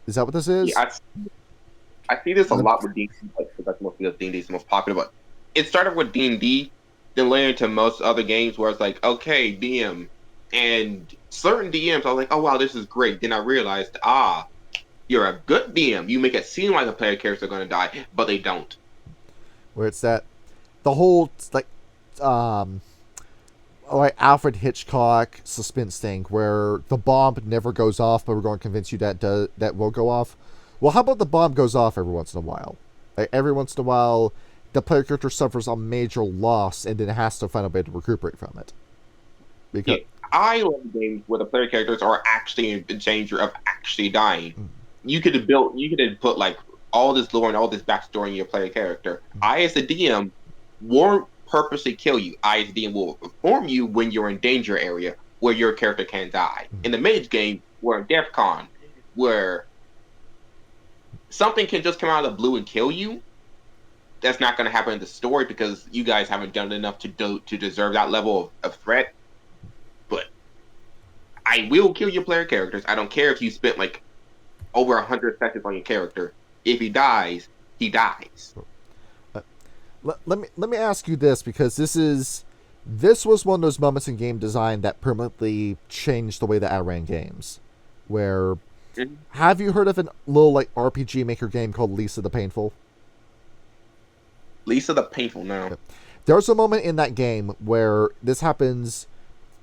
Is that what this is? Yeah, I see this a lot with D&D, because that's mostly because D&D is the most popular. But it started with D&D, then later into most other games where it's like, okay, DM, and certain DMs, I was like, oh wow, this is great. Then I realized, you're a good DM. You make it seem like the player characters are going to die, but they don't. Where it's that the whole like Alfred Hitchcock suspense thing where the bomb never goes off, but we're going to convince you that will go off. Well, how about the bomb goes off every once in a while? Like, every once in a while, the player character suffers a major loss and then has to find a way to recuperate from it. Because I love games where the player characters are actually in danger of actually dying. You could have put like all this lore and all this backstory in your player character. I, as a DM, won't purposely kill you. I, as a DM, will inform you when you're in danger area where your character can die. In the mage game, we're in DEF CON, where something can just come out of the blue and kill you. That's not going to happen in the story because you guys haven't done enough to deserve that level of threat. But I will kill your player characters. I don't care if you spent like over 100 seconds on your character. If he dies, he dies. Let me ask you this, because this was one of those moments in game design that permanently changed the way that I ran games. Where have you heard of a little like RPG maker game called Lisa the Painful? Lisa the Painful, no. There's a moment in that game where this happens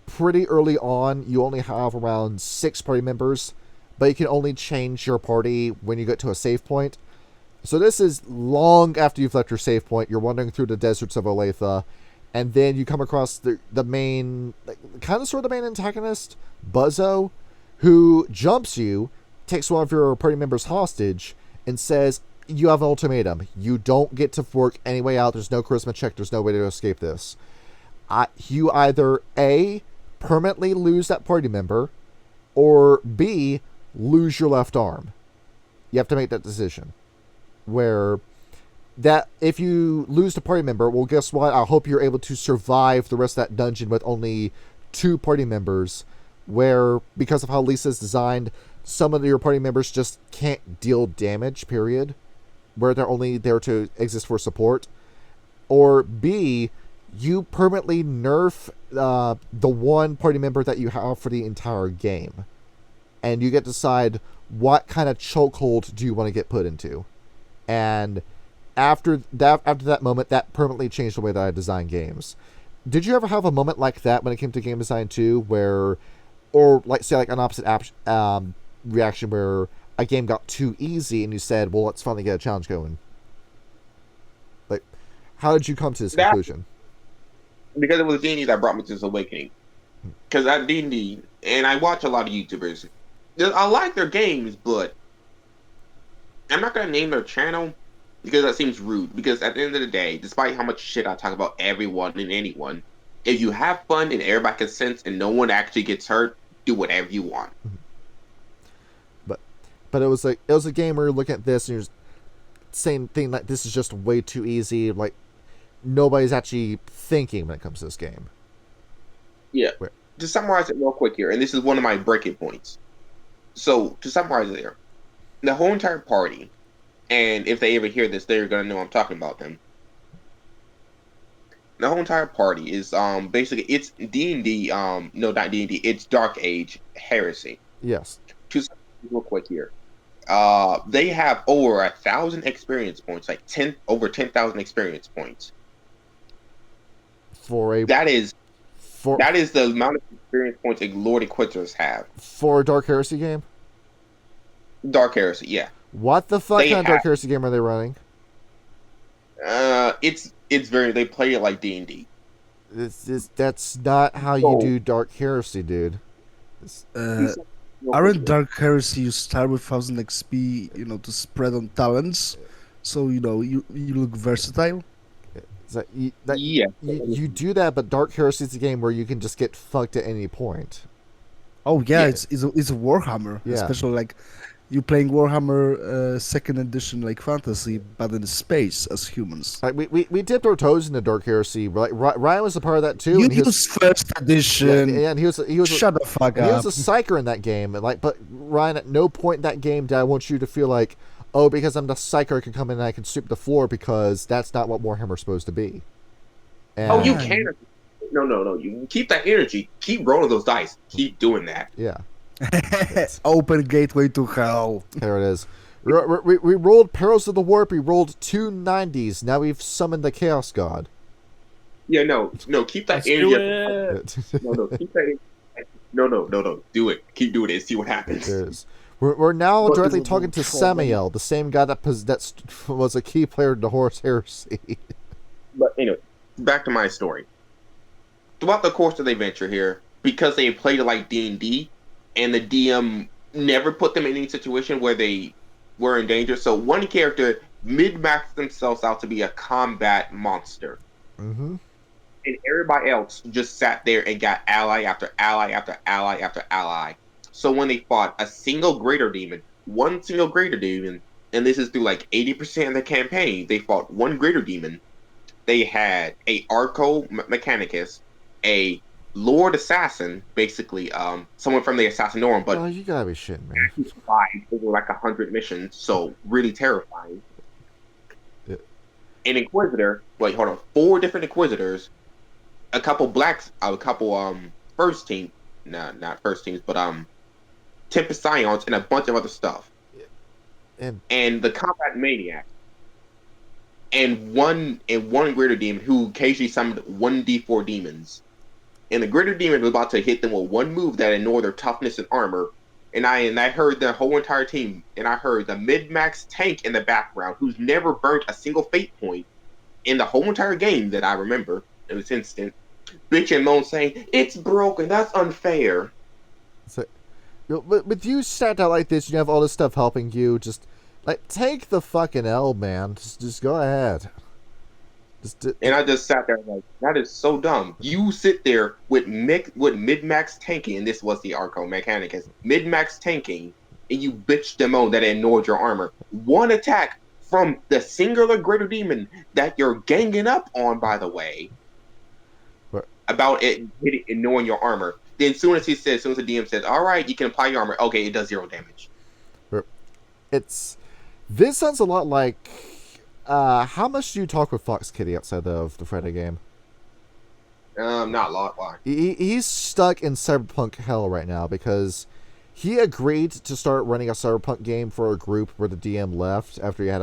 pretty early on. You only have around 6 party members, but you can only change your party when you get to a save point. So this is long after you've left your save point. You're wandering through the deserts of Olathe, and then you come across the main, kind of sort of the main antagonist, Buzzo, who jumps you, takes one of your party members hostage, and says, you have an ultimatum. You don't get to work any way out. There's no charisma check. There's no way to escape this. You either A, permanently lose that party member, or B, lose your left arm. You have to make that decision. Where that if you lose the party member, well, guess what? I hope you're able to survive the rest of that dungeon with only 2 party members, where because of how Lisa's designed, some of your party members just can't deal damage, period, where they're only there to exist for support. Or B, you permanently nerf the one party member that you have for the entire game, and you get to decide what kind of chokehold do you want to get put into. And after that moment, that permanently changed the way that I design games. Did you ever have a moment like that when it came to game design too, where, or like say like an opposite reaction where a game got too easy and you said, well, let's finally get a challenge going? Like, how did you come to this conclusion? Because it was D&D that brought me to this awakening. Because at D&D, and I watch a lot of YouTubers, I like their games, but I'm not gonna name their channel because that seems rude. Because at the end of the day, despite how much shit I talk about everyone and anyone, if you have fun and everybody consents and no one actually gets hurt, do whatever you want. But it was a game where you're looking at this and you're saying thing like this is just way too easy. Like nobody's actually thinking when it comes to this game. Yeah. Where? To summarize it real quick here, and this is one of my breaking points. So to summarize it here, the whole entire party, and if they ever hear this, they're gonna know I'm talking about them. The whole entire party is basically it's D&D, no, not D&D, it's Dark Age Heresy. Yes. To summarize it real quick here. They have over 1,000 experience points, like over 10,000 experience points. That is the amount of experience points a Lord Inquisitors have for a Dark Heresy game. Dark Heresy, yeah. What the fuck kind of Dark Heresy game are they running? It's very, they play it like D&D. That's not how you do Dark Heresy, dude. Aren't Dark Heresy you start with 1,000 XP, to spread on talents, so you look versatile? Yeah. You do that, but Dark Heresy is a game where you can just get fucked at any point. Oh yeah, it's a Warhammer, especially like you playing Warhammer 2nd edition like fantasy, but in space as humans. Like we dipped our toes into Dark Heresy. Like Ryan was a part of that too. You and used 1st edition. Yeah, and he was shut the fuck up. He was a psyker in that game. But Ryan, at no point in that game did I want you to feel like, oh, because I'm the psyker, I can come in and I can sweep the floor, because that's not what Warhammer's supposed to be. And you can. No. You can keep that energy. Keep rolling those dice. Keep doing that. Yeah. Open gateway to hell. There it is. We rolled Perils of the Warp. We rolled 2 90s. Now we've summoned the Chaos God. Yeah, no. Keep that energy. No. Keep that. No. Do it. Keep doing it. See what happens. There it is. We're now directly talking to Samael, the same guy that was a key player in the Horus Heresy. But anyway, back to my story. Throughout the course of the adventure here, because they played it like D&D, and the DM never put them in any situation where they were in danger. So one character mid-maxed themselves out to be a combat monster. Mm-hmm. And everybody else just sat there and got ally after ally after ally after ally. So when they fought a single one single greater demon, and this is through like 80% of the campaign, they fought one greater demon. They had a Arco Mechanicus, a Lord Assassin, basically, someone from the Assassinorum, but you gotta be shitting, man. He survived over like 100 missions, so really terrifying. Yeah. An Inquisitor, 4 different Inquisitors, a couple first team, not first teams, but Tempest Scions, and a bunch of other stuff. Yeah. And the Combat Maniac. And one greater demon who occasionally summoned 1d4 demons. And the greater demon was about to hit them with one move that ignored their toughness and armor. And I heard the whole entire team, and I heard the mid-max tank in the background, who's never burnt a single fate point in the whole entire game that I remember in this instant, bitch and moan saying, "It's broken, that's unfair." So, but with you sat out like this, you have all this stuff helping you, just like, take the fucking L, man. Just go ahead. And I just sat there like, that is so dumb. You sit there with mid-max tanking, and this was the Arco Mechanicus, mid-max tanking, and you bitch them on that ignored your armor. One attack from the singular greater demon that you're ganging up on, by the way, about it ignoring your armor. Then as soon as the DM says, all right, you can apply your armor, okay, it does 0 damage. This sounds a lot like, how much do you talk with Fox Kitty outside of the Friday game? Not a lot. Why? He's stuck in Cyberpunk hell right now because he agreed to start running a Cyberpunk game for a group where the DM left after he had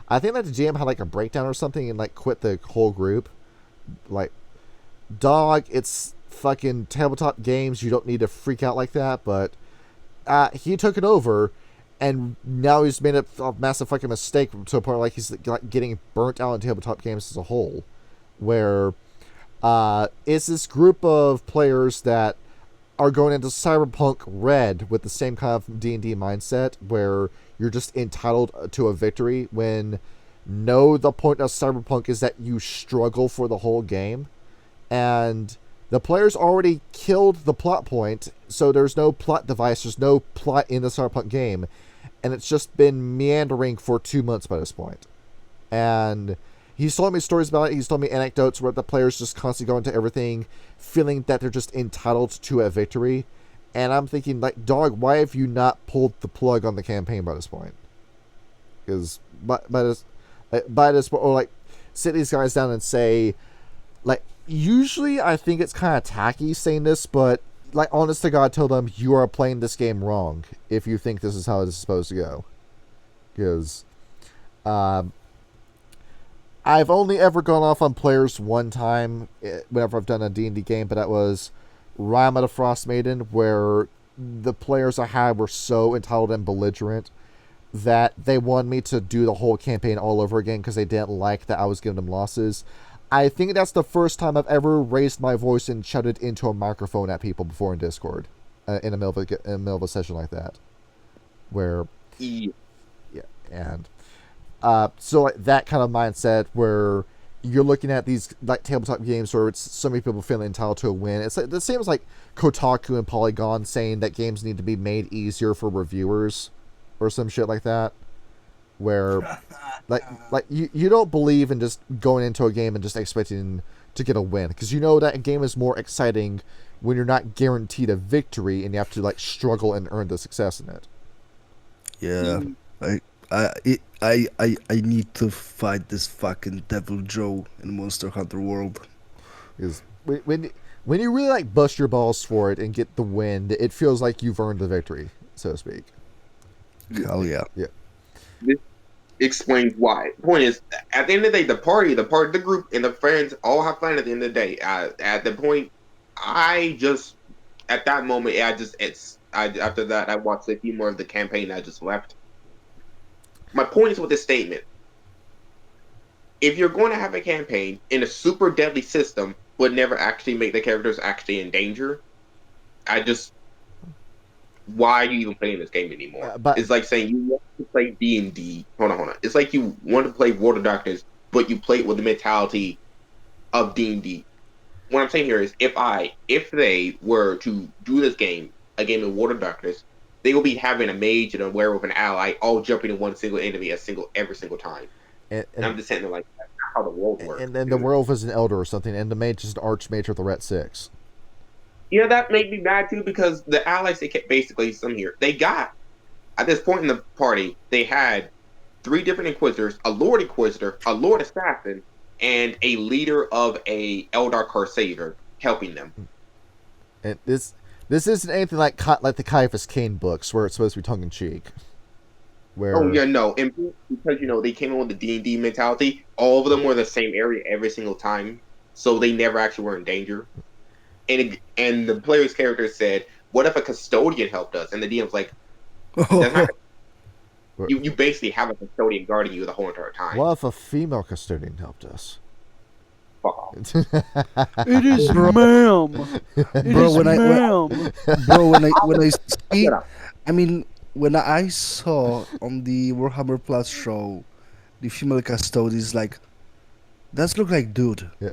I think that the DM had like a breakdown or something and like quit the whole group. Like, dog, it's fucking tabletop games. You don't need to freak out like that. But he took it over. And now he's made a massive fucking mistake to a point where, like, he's like getting burnt out on tabletop games as a whole. Where it's this group of players that are going into Cyberpunk Red with the same kind of D&D mindset where you're just entitled to a victory when no, the point of Cyberpunk is that you struggle for the whole game, and the players already killed the plot point, so there's no plot device, there's no plot in the Cyberpunk game, and it's just been meandering for 2 months by this point. And he's told me stories about it, he's told me anecdotes where the players just constantly go into everything feeling that they're just entitled to a victory, and I'm thinking, like, dog, why have you not pulled the plug on the campaign by this point? Because by this, or like, sit these guys down and say, like, usually I think it's kind of tacky saying this, but like, honest to God, tell them you are playing this game wrong if you think this is how it's supposed to go. Because I've only ever gone off on players one time whenever I've done a D&D game, but that was Rime of the Frost Maiden, where the players I had were so entitled and belligerent that they wanted me to do the whole campaign all over again because they didn't like that I was giving them losses. I think that's the first time I've ever raised my voice and shouted into a microphone at people before in Discord, in the middle of a session like that, where and so like that kind of mindset where you're looking at these like tabletop games where it's so many people feeling entitled to a win. It's like the same as like Kotaku and Polygon saying that games need to be made easier for reviewers or some shit like that, where like you don't believe in just going into a game and just expecting to get a win, because you know that a game is more exciting when you're not guaranteed a victory and you have to like struggle and earn the success in it. Yeah, I need to fight this fucking Devil Joe in Monster Hunter World. Because when you really like bust your balls for it and get the win, it feels like you've earned the victory, so to speak. Hell yeah. Yeah. This explains why. Point is, at the end of the day, the group, and the friends all have fun at the end of the day. At the point, at that moment, after that, I watched a few more of the campaign. I just left. My point is with this statement: if you're going to have a campaign in a super deadly system, but never actually make the characters actually in danger, why are you even playing this game anymore? It's like saying you want to play D&D. Hold on. It's like you want to play World of Darkness, but you play it with the mentality of D&D. What I'm saying here is, if they were to do this game, a game of World of Darkness, they will be having a mage and a werewolf and an ally all jumping in one single enemy every single time. And I'm just saying, like, that's not how the world works. And then the werewolf is an elder or something, and the mage is an archmage with a ret 6. Yeah, that made me mad too, because the allies they kept basically they got at this point in the party, they had 3 different inquisitors, a lord inquisitor, a lord assassin, and a leader of a Eldar Crusader helping them. And this isn't anything like the Caiaphas Cain books where it's supposed to be tongue in cheek. And because they came in with the D&D mentality, all of them were the same area every single time, so they never actually were in danger. And the player's character said, "What if a custodian helped us?" And the DM's like, "You basically have a custodian guarding you the whole entire time." What if a female custodian helped us? Fuck off. It is ma'am. When I saw on the Warhammer Plus show the female custodians, like, that look like dude. Yeah.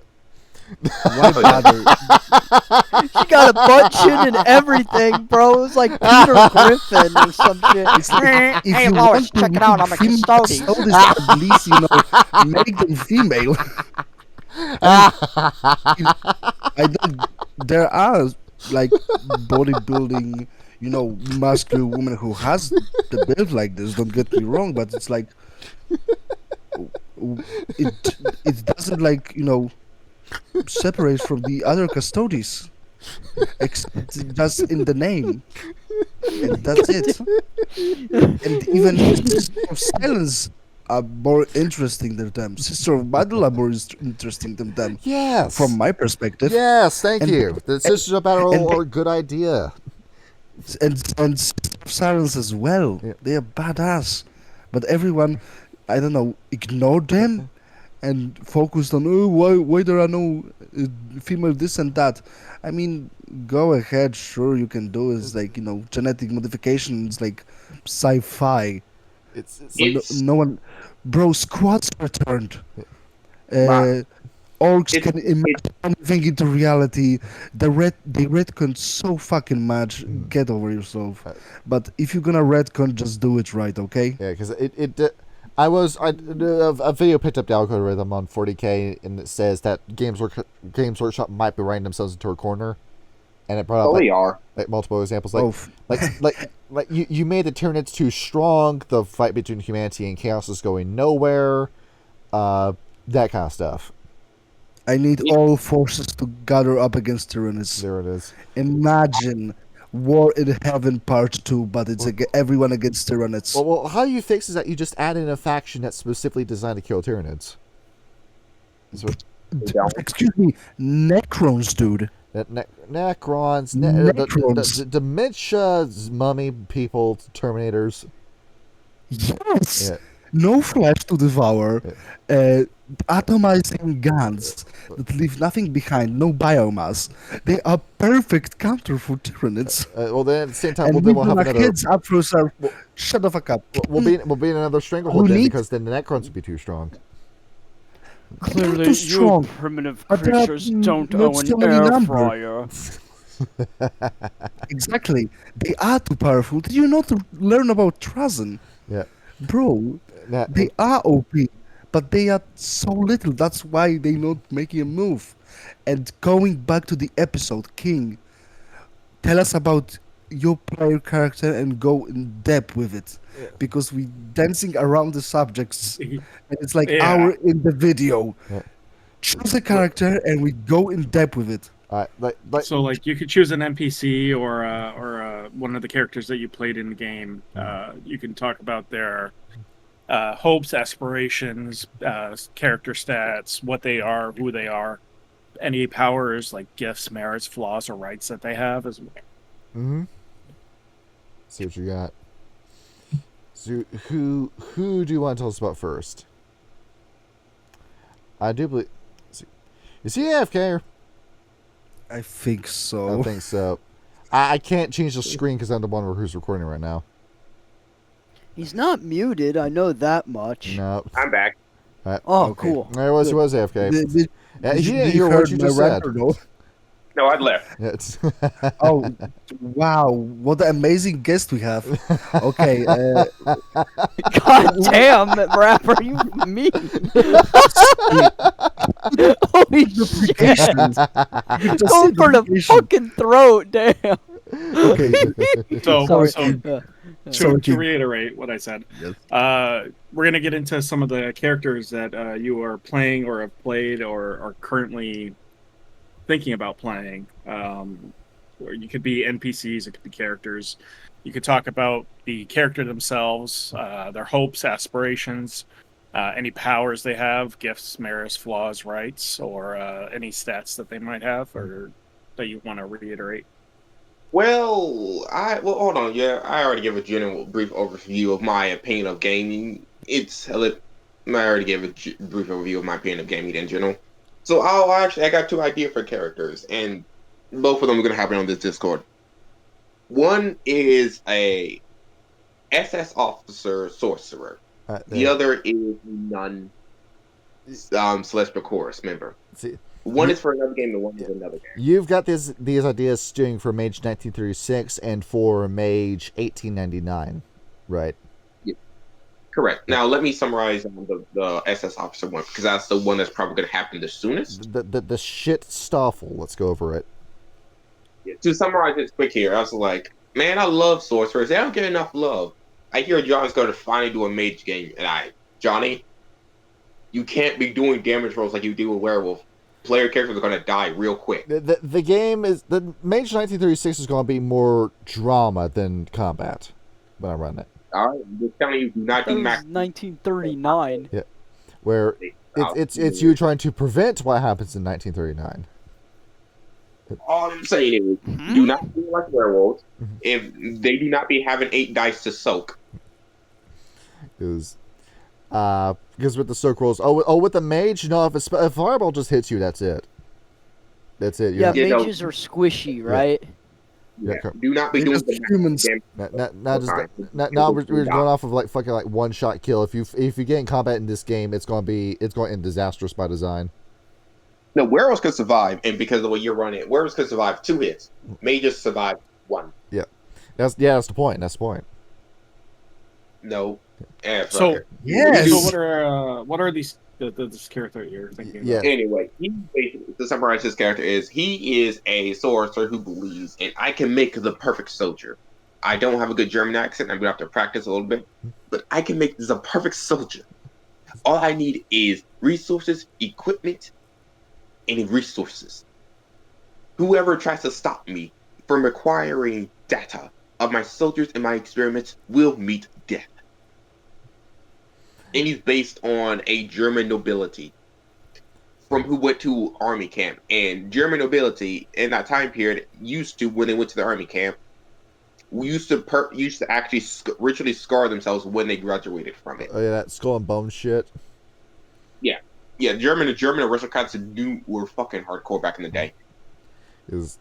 Why bother? She got a butt chin and everything, bro. It was like Peter Griffin or some shit. It's like, if Hey, you Lois, want to check it out. I'm a make female custodian. custodians, at least make them female. There are like bodybuilding, muscular women who has the build like this. Don't get me wrong, but it's like it doesn't separate from the other custodians, except just in the name, and that's it. And even Sister of Silence are more interesting than them. Sister of Battle are more interesting than them. Yes. From my perspective. Yes, thank you. The Sisters of Battle are a good idea. And Sister of Silence as well. Yeah. They are badass. But everyone, I don't know, ignored them and focused on why there are no female this and that. I mean, go ahead, sure you can do is like genetic modification is like sci-fi, It's but no, It's no one, bro. Squats returned. my, Orcs it's can imagine anything into reality. They retcon so fucking much. Get over yourself. But if you're gonna retcon, just do it right, okay? yeah, because a video picked up the algorithm on 40K, and it says that Games Workshop might be writing themselves into a corner, and it brought up they are. like multiple examples, Oh, like you made the Tyranids too strong. The fight between humanity and chaos is going nowhere. That kind of stuff. I need all forces to gather up against Tyrannus. There it is. Imagine War in Heaven Part 2, but it's everyone against Tyrannus. Well, how you fix is that you just add in a faction that's specifically designed to kill Tyranids. So, Excuse me, Necrons, dude. Necrons, Necrons. the dementia mummy people, Terminators. Yes. Yeah. No flesh to devour. Atomizing guns that leave nothing behind, no biomass. They are perfect counter for Tyranids. Well, then at the same time, And then we we'll have our another. kids up for ourselves. Shut the fuck up. We'll be in another stranglehold Who then, needs- because then the Necrons would be too strong. Clearly, too you strong. primitive But there are creatures don't not own so an many air numbers. fryer. Exactly. They are too powerful. Did you not learn about Trazen? Yeah. Bro, they are OP, but they are so little. That's why they not making a move. And going back to the episode, King, tell us about your player character and go in depth with it. Yeah. Because we dancing around the subjects and it's like Yeah. hour in the video. Yeah. Choose a character and we go in depth with it. So like you could choose an NPC or one of the characters that you played in the game. You can talk about their hopes, aspirations, character stats, what they are, who they are, any powers like gifts, merits, flaws, or rights that they have as well. Mm-hmm. See what you got. So who do you want to tell us about first? I do believe. Is he AFK? Or? I think so. I think so. I can't change the screen because I'm the one who's recording right now. He's not muted, I know that much. No. I'm back. Oh, Okay. cool. There he was AFK. Did He didn't you hear what heard you my just said. rant or no? No, I left. Yeah, it's Oh, wow. What an amazing guest we have. Okay. God damn, rapper, you mean? Holy shit. Going for the fucking throat, damn. Okay. So, Sorry. to reiterate what I said, Yes. we're going to get into some of the characters that you are playing or have played or are currently thinking about playing. Or you could be NPCs, it could be characters. You could talk about the character themselves, their hopes, aspirations, any powers they have, gifts, merits, flaws, rights, or any stats that they might have or that you want to reiterate. Well, hold on. Yeah, I already gave a general brief overview of my opinion of gaming. I already gave a brief overview of my opinion of gaming in general. So I got two ideas for characters, and both of them are going to happen on this Discord. One is a SS officer sorcerer. The other is none celestial chorus member. See, one is for another game, and one is another game. you've got these ideas stewing for Mage 1936 and for Mage 1899, right? Correct. Now let me summarize the SS officer one because that's the one that's probably going to happen the soonest. The shit stuffle. Let's go over it. Yeah. To summarize this quick here, I was like, man, I love sorcerers. They don't get enough love. I hear John's going to finally do a mage game, and Johnny, you can't be doing damage rolls like you do with werewolf. Player characters are going to die real quick. The game is the Mage 1936 is going to be more drama than combat when I run it. All right, I'm just telling you, do not That do was max. 1939. Where it's you trying to prevent what happens in 1939. All I'm saying is, do not do like werewolves. If they do not be having 8 dice to soak. Is Because with the soak rolls, with the mage, if fireball just hits you, that's it. That's it. Yeah, You know- mages are squishy, right? Yeah, Yeah. Do not be They're doing just the humans. damage. Now we're going off of like fucking like one shot kill. If you get in combat in this game, it's going to end disastrous by design. No, werewolves can survive, and because of the way you're running it, werewolves can survive 2 hits. Mages survive 1. That's the point. That's the point. No. So- Fuck it. Yes. So what are these this character you're thinking? Yeah. About? Anyway, he basically, to summarize his character, he is a sorcerer who believes, and I can make the perfect soldier. I don't have a good German accent. I'm gonna have to practice a little bit, but I can make this a perfect soldier. All I need is resources, equipment, and resources. Whoever tries to stop me from acquiring data of my soldiers and my experiments will meet death. And he's based on a German nobility from who went to army camp. And German nobility in that time period used to, when they went to the army camp, used to actually ritually scar themselves when they graduated from it. Oh yeah, that skull and bone shit. Yeah, German aristocrats were fucking hardcore back in the day. Is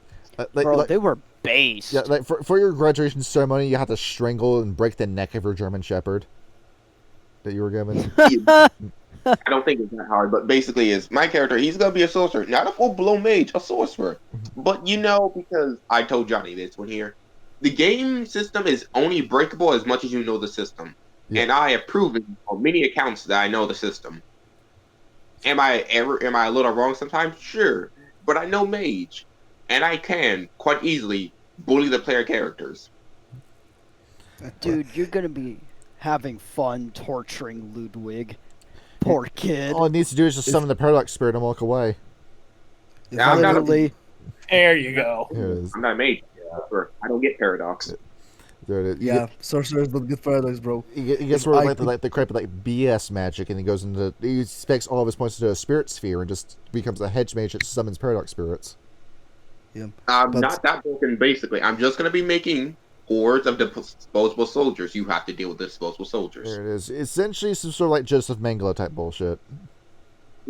Bro, they were based. yeah, like for your graduation ceremony, you have to strangle and break the neck of your German shepherd that you were given. I don't think it's that hard, but basically is my character, he's gonna be a sorcerer, not a full-blown mage, a sorcerer. But because I told Johnny this one here, the game system is only breakable as much as you know the system. Yeah. And I have proven on many accounts that I know the system. Am I a little wrong sometimes? Sure. But I know mage. And I can quite easily bully the player characters. Dude, you're gonna be having fun torturing Ludwig. Poor kid. All it needs to do is just summon the paradox spirit and walk away. If I'm I not a- ever- Literally. There you go. There it is. I'm not a mage. I don't get paradox. There it is. Yeah, sorcerers don't get paradox, bro. He gets If sort of I like the crap of like BS magic, and he specs all of his points into a spirit sphere and just becomes a hedge mage that summons paradox spirits. I'm But- not that broken, basically. I'm just going to be making hordes of disposable soldiers. You have to deal with disposable soldiers. There it is. Essentially, some sort of like Joseph Mengele type bullshit.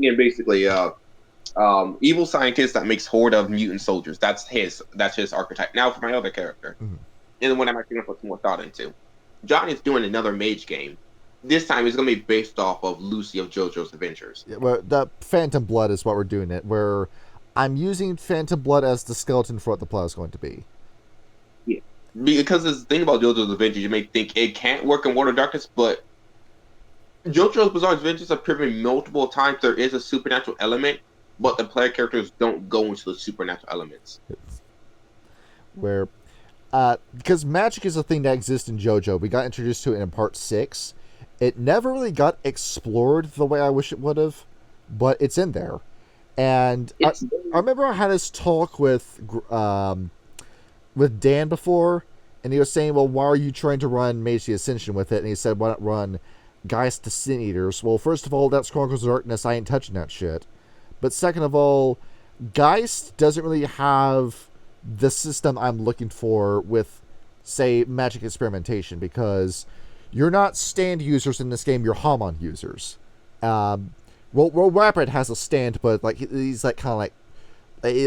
And basically, evil scientist that makes horde of mutant soldiers. That's his archetype. Now for my other character. Mhm. And the one I'm actually going to put some more thought into. Johnny's doing another mage game. This time it's going to be based off of Lucy of JoJo's Adventures. Yeah, well, the Phantom Blood is what we're doing it, where I'm using Phantom Blood as the skeleton for what the plot is going to be. Because the thing about JoJo's Adventures, you may think it can't work in World of Darkness, but JoJo's Bizarre Adventures have proven multiple times there is a supernatural element, but the player characters don't go into the supernatural elements. Where, because magic is a thing that exists in JoJo, we got introduced to it in part 6. It never really got explored the way I wish it would have, but it's in there. And I remember I had this talk with Dan before, and he was saying, well, why are you trying to run Mage the Ascension with it? And he said, why not run Geist the Sin Eaters? Well, first of all, that's Chronicles of Darkness. I ain't touching that shit. But second of all, Geist doesn't really have the system I'm looking for with, say, magic experimentation, because you're not stand users in this game, you're Hamon users. Well, Rapid has a stand, but like he's like kind of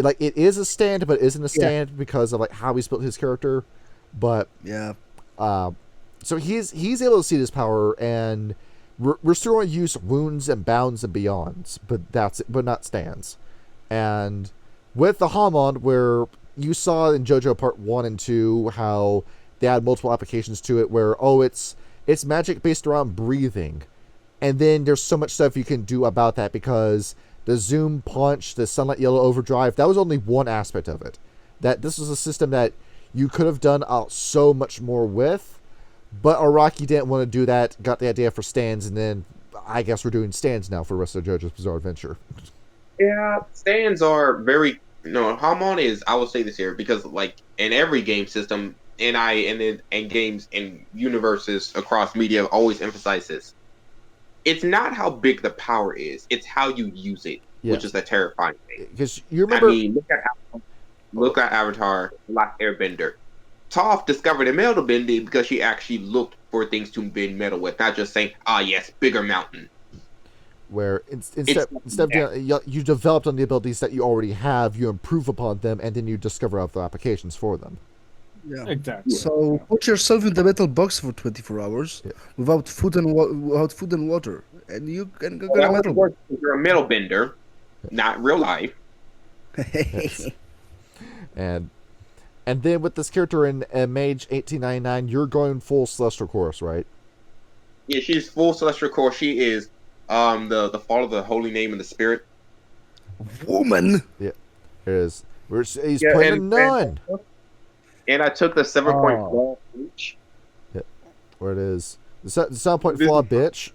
like it is a stand, but it isn't a stand because of like how he's built his character. But Yeah. so he's able to see this power, and we're still going to use wounds and bounds and beyonds, but that's it, but not stands. And with the Hamon, where you saw in JoJo Part 1 and 2 how they had multiple applications to it, where it's magic based around breathing. And then there's so much stuff you can do about that, because the Zoom Punch, the Sunlight Yellow Overdrive, that was only one aspect of it. That this was a system that you could have done so much more with, but Araki didn't want to do that, got the idea for stands, and then I guess we're doing stands now for the rest of JoJo's Bizarre Adventure. Yeah, stands are very Hamon is, I will say this here, because like in every game system, and games and universes across media always emphasize this. It's not how big the power is; it's how you use it, which is the terrifying thing. Because you remember, I mean, look at Avatar: The Last Airbender. Toph discovered a metal bending because she actually looked for things to bend metal with, not just saying, yes, bigger mountain. Where instead of you developed on the abilities that you already have, you improve upon them, and then you discover other applications for them. Yeah. Exactly. So put yourself in the metal box for 24 hours Yeah. without food and water, and you can go Well, get a that metal. would work if you're a metal bender, not real life. Yes. And then with this character in Mage 1899, you're going full Celestial Chorus, right? Yeah, she's full celestial core. She is the fall of the holy name and the spirit. Woman. Yeah, it is. He's Yeah, playing a nun. And I took the 7-point Oh. flaw each. Where it is. The 7-point flaw, bitch.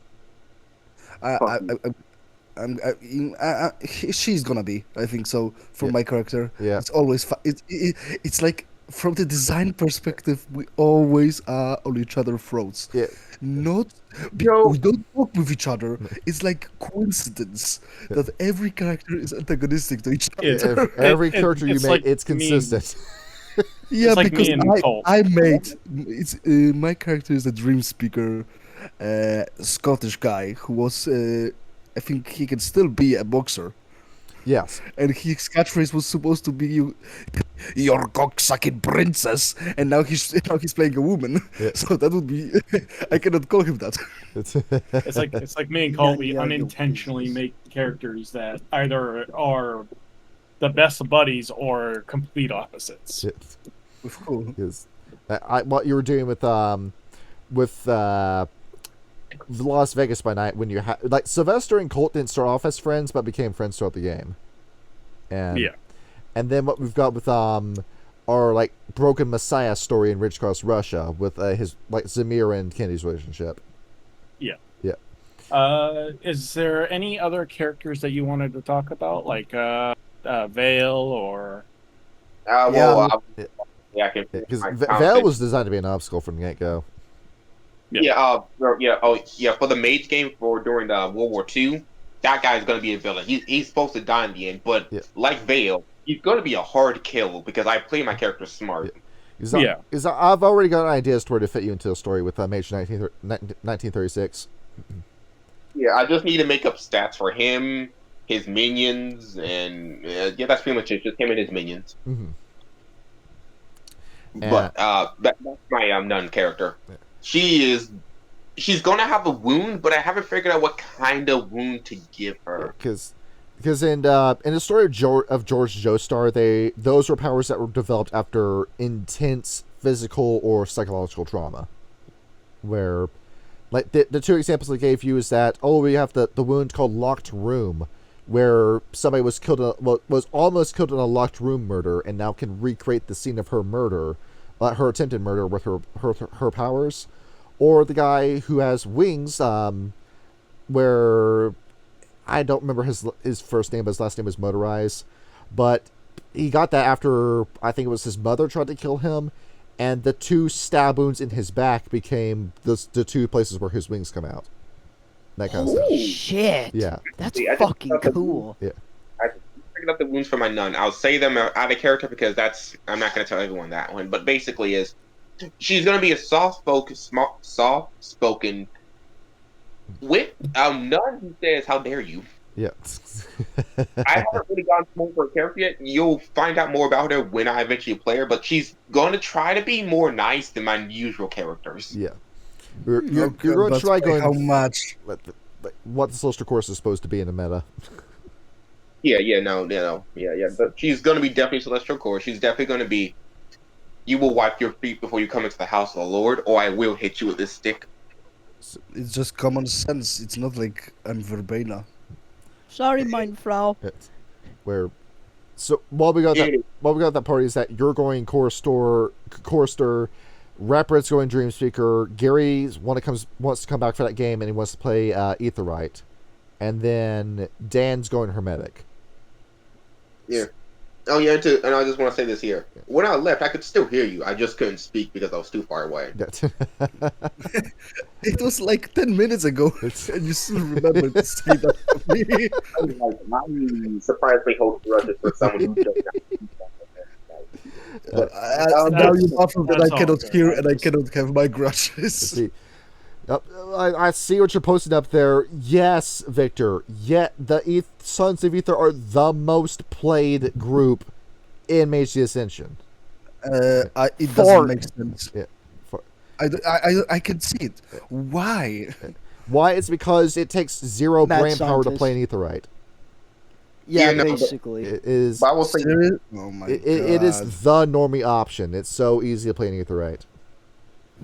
She's gonna be. I think so. For Yeah. my character, Yeah. it's always it's like from the design perspective, we always are on each other's throats. Yeah. Not Yo. we don't talk with each other. It's like coincidence that every character is antagonistic to each other. It's- Every character you it's make, like it's me. consistent. Yeah, It's like because me and Colt. I made it's my character is a dream speaker, Scottish guy who was I think he can still be a boxer, Yes. and his catchphrase was supposed to be "Your cocksucking princess," and now he's playing a woman, Yeah. so that would be I cannot call him that. It's like me and Colt. We Yeah, unintentionally your make characters that either are the best of buddies or complete opposites. Cool. Because what you were doing with Las Vegas by Night, when you had like Sylvester and Colt didn't start off as friends but became friends throughout the game, and Yeah. and then what we've got with our like Broken Messiah story in Ridge Cross, Russia, with his like Zamir and Kennedy's relationship. Is there any other characters that you wanted to talk about, like Vale or? I can. Because my Vale content. was designed to be an obstacle from the get go. For the mage game for during the World War II, that guy's gonna be a villain. He's supposed to die in the end, but like Vale, he's gonna be a hard kill because I play my character smart. Because I've already got ideas to where to fit you into the story with Mage 1936. Yeah, I just need to make up stats for him, his minions, and that's pretty much it. Just him and his minions. Mm-hmm. But that's my nun character. Yeah. She's gonna have a wound, but I haven't figured out what kind of wound to give her. Because in the story of George Joestar, those were powers that were developed after intense physical or psychological trauma. Where, like the two examples I gave you is that we have the wound called Locked Room, where somebody was almost killed in a locked room murder and now can recreate the scene of her murder, her attempted murder with her powers, or the guy who has wings, where I don't remember his first name, but his last name was Motorize, but he got that after I think it was his mother tried to kill him, and the two stab wounds in his back became the two places where his wings come out. That kind of stuff. Shit. Yeah. That's See, I just fucking thought that- cool. I figured out the wounds for my nun. I'll say them out of character because I'm not going to tell everyone that one. But basically, she's going to be a soft-spoken with nun who says, "How dare you?" Yeah. I haven't really gotten more for her character yet. You'll find out more about her when I eventually play her, but she's going to try to be more nice than my usual characters. Yeah. You're going to try going how much? like what the Celestial Course is supposed to be in the meta. No. But she's going to be definitely Celestial Core. She's definitely going to be, you will wipe your feet before you come into the house of the Lord, or I will hit you with this stick. It's just common sense. It's not like I'm verbena. Sorry, mein Frau. Where, so while we got that party is that you're going Chorister, Rapid's going Dreamspeaker, Gary wants to come back for that game and he wants to play Aetherite, and then Dan's going Hermetic. Yeah. Oh yeah, and I just want to say this here. When I left, I could still hear you. I just couldn't speak because I was too far away. It was like 10 minutes ago, and you still remember to say that to me. I'm surprised they hold grudges for someone who does not. But now you muffled that that's I all cannot good. hear I and I just- cannot have my grudges. See, I see what you're posting up there. Yes, Victor. Yet the Sons of Ether are the most played group in Mage the Ascension. It doesn't Fart. make sense. Yeah. For, I can see it. Why? why? It's because it takes zero Mad brain power to scientist. play an Aetherite. Yeah, Yeah, no, but- basically. It is. I will say Serious? Oh my god. It is the normie option. It's so easy to play an Aetherite.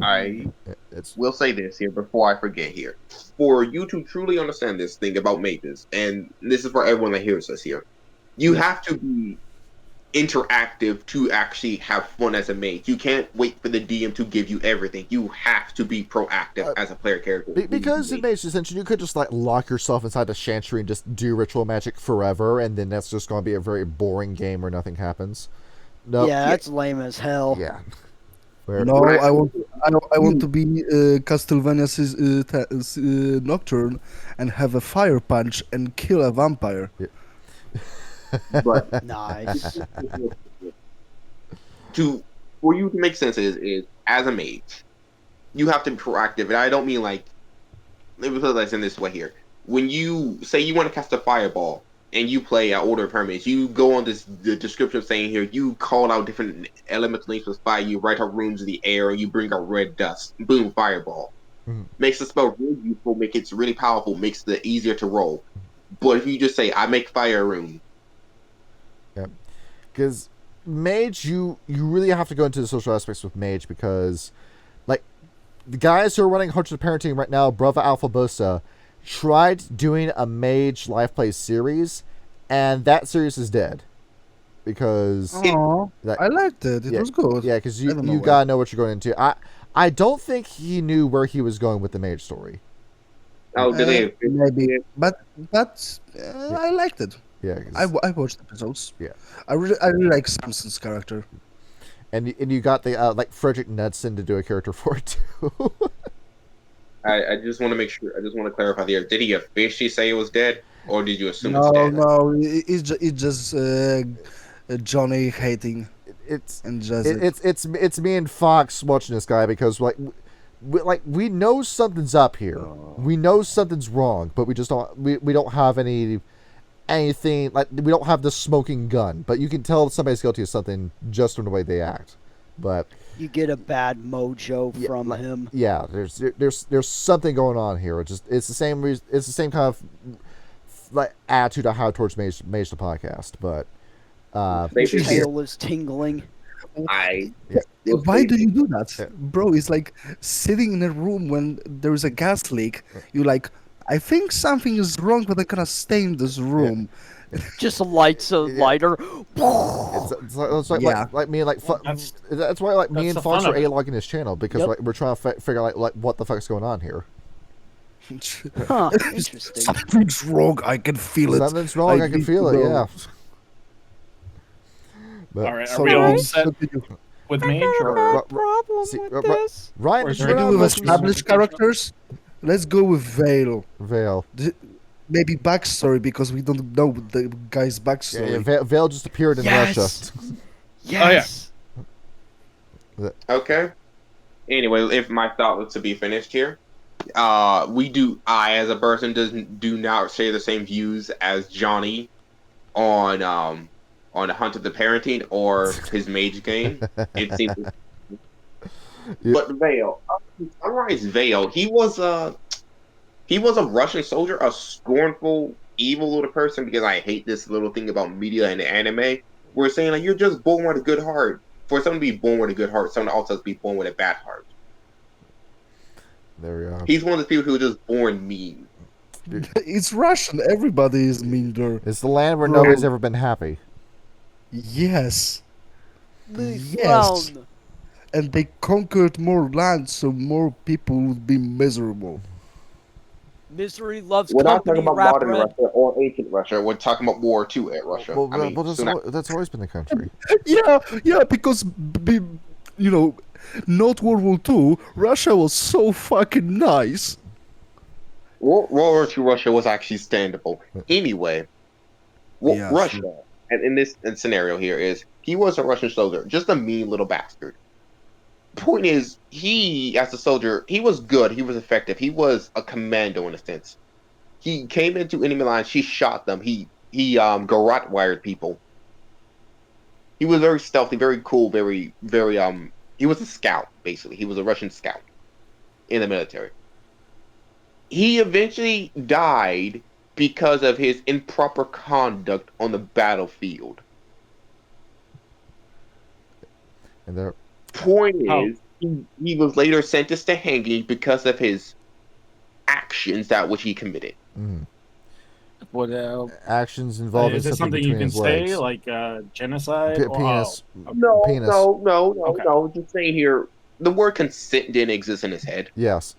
I It's will say this here before I forget here. For you to truly understand this thing about mages, and this is for everyone that hears us here, you have to be interactive to actually have fun as a mage. You can't wait for the DM to give you everything. You have to be proactive as a player character. because in Mage Ascension you could just like lock yourself inside the Chantry and just do ritual magic forever, and then that's just going to be a very boring game where nothing happens. No. Yeah, that's lame as hell. Yeah. Where- No, I want to be Castlevania's Nocturne and have a fire punch and kill a vampire. But Nice. for you to make sense is as a mage, you have to be proactive, and I don't mean like, let me put this in this way here. When you say you want to cast a fireball and you play Order of Hermes, you go on the description saying here, you call out different elemental names with fire, you write out runes in the air, and you bring out red dust. Boom, fireball. Mhm. Makes the spell really useful, makes it really powerful, makes it easier to roll. But if you just say, I make fire rune, because Mage, you really have to go into the social aspects with Mage, because like the guys who are running Hearts of Parenting right now, Brava Alpha Bosa, tried doing a Mage live play series, and that series is dead because Oh, that, I liked it. It yeah, was good. yeah, because I don't know you why. gotta know what you're going into. I don't think he knew where he was going with the Mage story. I'll delay Maybe, but I liked it. Yeah, 'cause- I watched episodes. Yeah. I really like Samson's character. and you got the like Frederick Knudsen to do a character for it too. I just want to make sure. I just want to clarify there. Did he officially say it was dead, or did you assume No, it's dead? no, it's just Johnny hating it's and just it's me and Fox watching this guy because we know something's up here. Oh. We know something's wrong, but we just don't we don't have anything like we don't have the smoking gun. But you can tell somebody's guilty of something just from the way they act. But You get a bad mojo Yeah, from like- him. yeah, there's something going on here. It's the same reason. It's the same kind of like attitude I have towards Mage the podcast. But They His should- tail is tingling. I. Why do you do that, Yeah. bro? It's like sitting in a room when there's a gas leak. You like, I think something is wrong, but I gonna stay in this room. Just lights a lighter. it's like me and like that's why like me that's and the Fox fun are of it. a-logging this channel because Yep. like we're trying to figure out like what the fuck's going on here. Huh, interesting. Something's wrong. I can feel it. Something's wrong. I can need feel to it. know. Yeah. But, All right, are So, we all set continue. with Mage, or problem see, with Ri- this. Ryan, Or did is you there We know do with about established characters. Let's go with Vale. Vale? Maybe backstory because we don't know the guy's Yeah, backstory. Vale just appeared in Yes. Russia. Yes. Okay. Anyway, if my thought was to be finished here, I as a person do not share the same views as Johnny on the Hunt of the Parenting or his mage game. It seems, Yeah. but Vale, summarize Vale. He was a Russian soldier, a scornful, evil little person. Because I hate this little thing about media and anime. We're saying like you're just born with a good heart. For someone to be born with a good heart, someone also has to be born with a bad heart. There we are. He's one of the people who was just born mean. It's Russian. Everybody is mean there. It's the land where Bro. nobody's ever been happy. Yes. Leave Yes. alone. And they conquered more land, so more people would be miserable. Misery loves We're not company. talking about Rap modern Red. Russia or ancient Russia. We're talking about War II at Russia. Well, I mean, that's always been the country. Yeah, because not World War II, Russia was so fucking nice. World War II Russia was actually standable. Anyway, Yeah, Russia and in this scenario here is he was a Russian soldier, just a mean little bastard. Point is, he as a soldier, he was good, he was effective, he was a commando in a sense. He came into enemy lines, he shot them, he garrote wired people. He was very stealthy, very cool, very he was a scout, basically. He was a Russian scout in the military. He eventually died because of his improper conduct on the battlefield. And there, Point is, he was later sentenced to hanging because of his actions that which he committed. What actions involving is it something something you between can his legs. say, like genocide? Penis. No, Penis. no. Okay. Just saying here, the word consent didn't exist in his head. Yes.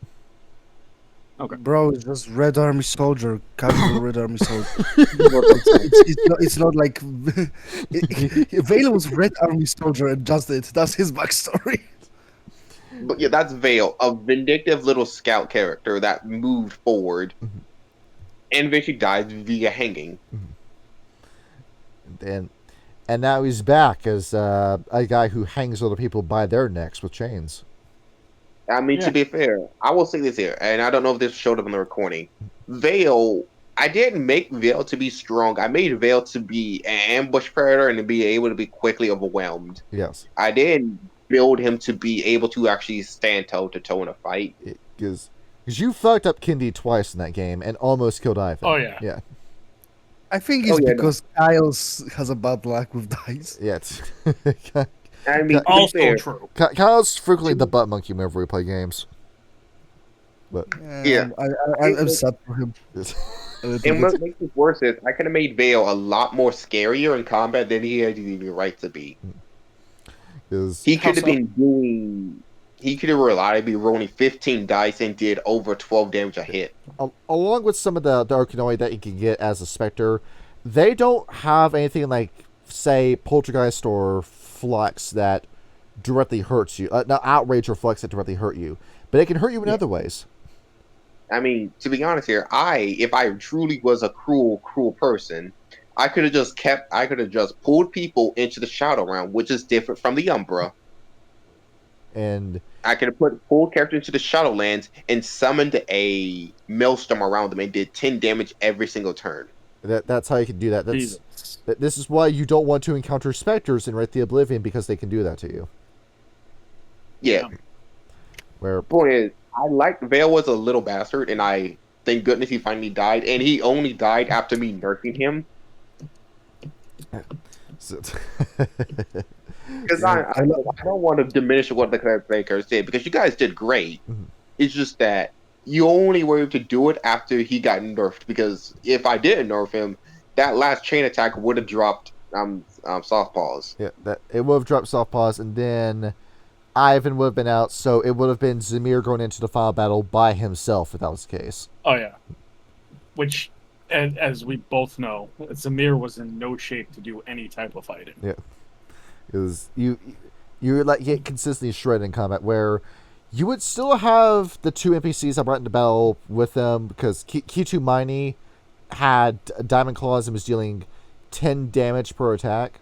Okay. Bro, it's just Red Army soldier, casual Red Army soldier. It's not like Vale was Red Army soldier and just it. That's his backstory. But yeah, that's Vale, a vindictive little scout character that moved forward and eventually died via hanging. And now he's back as a guy who hangs other people by their necks with chains. I mean, to be fair, I will say this here, and I don't know if this showed up in the recording. Vale, I didn't make Vale to be strong. I made Vale to be an ambush predator and to be able to be quickly overwhelmed. Yes. I didn't build him to be able to actually stand toe to toe in a fight. Because you fucked up Kindy twice in that game and almost killed Ivan. Oh, yeah. Yeah. I think it's because Kyle's has a bad luck with dice. Yeah. I mean, to be Also fair, true. Kyle's frequently the butt monkey whenever we play games. But Yeah. I'm sad for him. and what makes it worse is I could have made Vale a lot more scarier in combat than he had any right to be. He could have been doing. He could have reliably rolling 15 dice and did over 12 damage a hit. Along with some of the Arcanoi that you can get as a Spectre, they don't have anything like, say, Poltergeist or Flux that directly hurts you. Not Outrage or Flux that directly hurt you. But it can hurt you in other ways. I mean, to be honest here, if I truly was a cruel person, I could have just pulled people into the Shadow Realm, which is different from the Umbra. And I could have pulled characters into the Shadowlands and summoned a maelstrom around them and did 10 damage every single turn. That's how you can do that. This is why you don't want to encounter Spectres in Wraith the Oblivion, because they can do that to you. Yeah. Where Point is, I liked Vale was a little bastard, and I thank goodness he finally died, and he only died after me nerfing him. Because I don't want to diminish what the players did, because you guys did great. It's just that you only were able to do it after he got nerfed, because if I didn't nerf him, that last chain attack would have dropped soft paws. Yeah, it would have dropped soft paws, and then Ivan would have been out, so it would have been Zamir going into the final battle by himself if that was the case. Oh yeah. Which, and as we both know, Zamir was in no shape to do any type of fighting. Yeah. Because you like get consistently shredded in combat, where you would still have the two NPCs that brought into battle with them, because Kitu Mini had Diamond Claws and was dealing 10 damage per attack,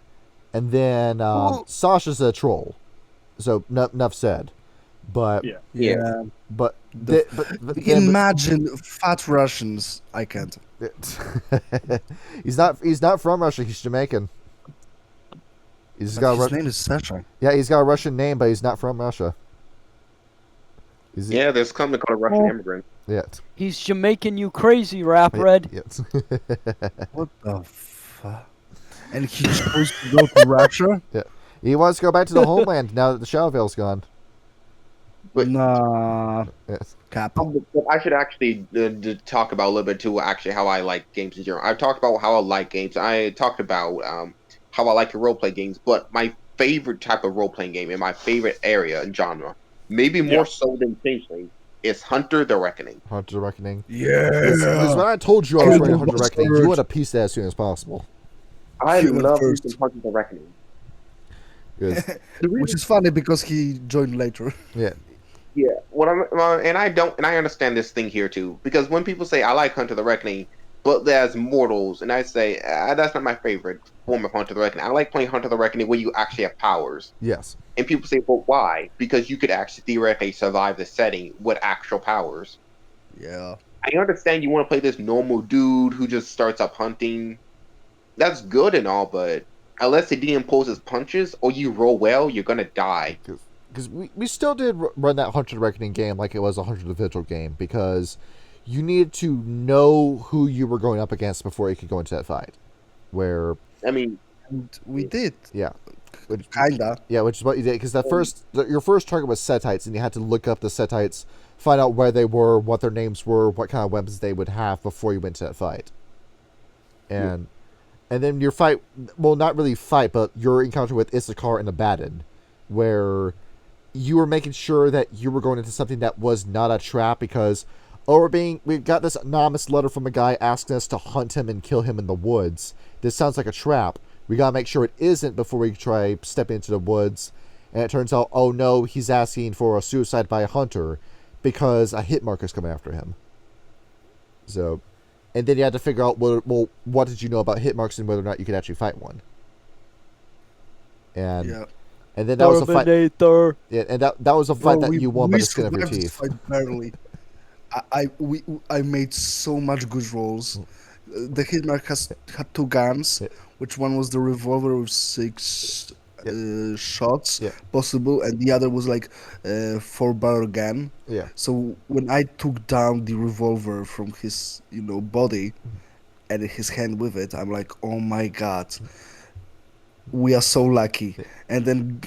and then Sasha's a troll, so enough said. But yeah. But imagine fat Russians. I can't. He's not from Russia. He's Jamaican. His name is Sasha. Yeah, he's got a Russian name, but he's not from Russia. Yeah, there's a company called a Russian Immigrant. Yeah. He's Jamaican, you crazy rap red. Yes. What the fuck? And he chose to go to Russia? Yeah. He wants to go back to the homeland now that the Shadow Veil's gone. But, nah. Yes. Cap. But I should actually talk about a little bit too. Actually, how I like games in general. I've talked about how I like games. I talked about how I like to roleplay games. But my favorite type of roleplaying game and my favorite area and genre, maybe more so than Changeling, is Hunter the Reckoning. Hunter the Reckoning. Yeah. Because when I told you I was playing Hunter the Reckoning, you want to piece that as soon as possible. I love Hunter the Reckoning. Which is funny because he joined later. Yeah. Yeah, and I understand this thing here too, because when people say I like Hunter the Reckoning, but there's mortals, and I say that's not my favorite form of Hunter the Reckoning. I like playing Hunter the Reckoning where you actually have powers. Yes. And people say, "Well, why?" Because you could actually theoretically survive the setting with actual powers. Yeah. I understand you want to play this normal dude who just starts up hunting. That's good and all, but unless the DM pulls punches or you roll well, you're gonna die. Because we still did run that Hunter the Reckoning game like it was a Hunter the Vigil game, because you needed to know who you were going up against before you could go into that fight. Where, I mean, And we did. yeah, which, Kinda. yeah, which is what you did, because your first target was Setites, and you had to look up the Setites, find out where they were, what their names were, what kind of weapons they would have before you went to that fight. And then your fight, well, not really fight, but your encounter with Issachar and Abaddon, where you were making sure that you were going into something that was not a trap, because we got this anonymous letter from a guy asking us to hunt him and kill him in the woods. This sounds like a trap. We gotta make sure it isn't before we try stepping into the woods. And it turns out, oh no, he's asking for a suicide by a hunter because a hit marker's coming after him. So, and then you had to figure out, what did you know about hit marks and whether or not you could actually fight one. And Yeah. and then that was a fight. Terminator. Yeah, and that was a fight Bro, that you won by we the skin of your survived this teeth. fight barely. I made so much good rolls. The Hitmark had 2 guns, Yeah. which one was the revolver with 6 shots Yeah. possible, and the other was like 4-barrel gun. Yeah. So when I took down the revolver from his body and his hand with it, I'm like, oh my god, we are so lucky. And then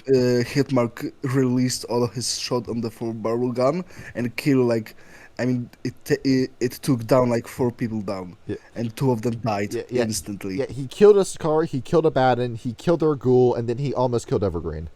Hitmark released all of his shot on the 4-barrel gun and killed it took down like 4 people down, Yeah. and 2 of them died Yeah. instantly. Yeah, he killed Issachar, he killed Abaddon, he killed their ghoul, and then he almost killed Evergreen.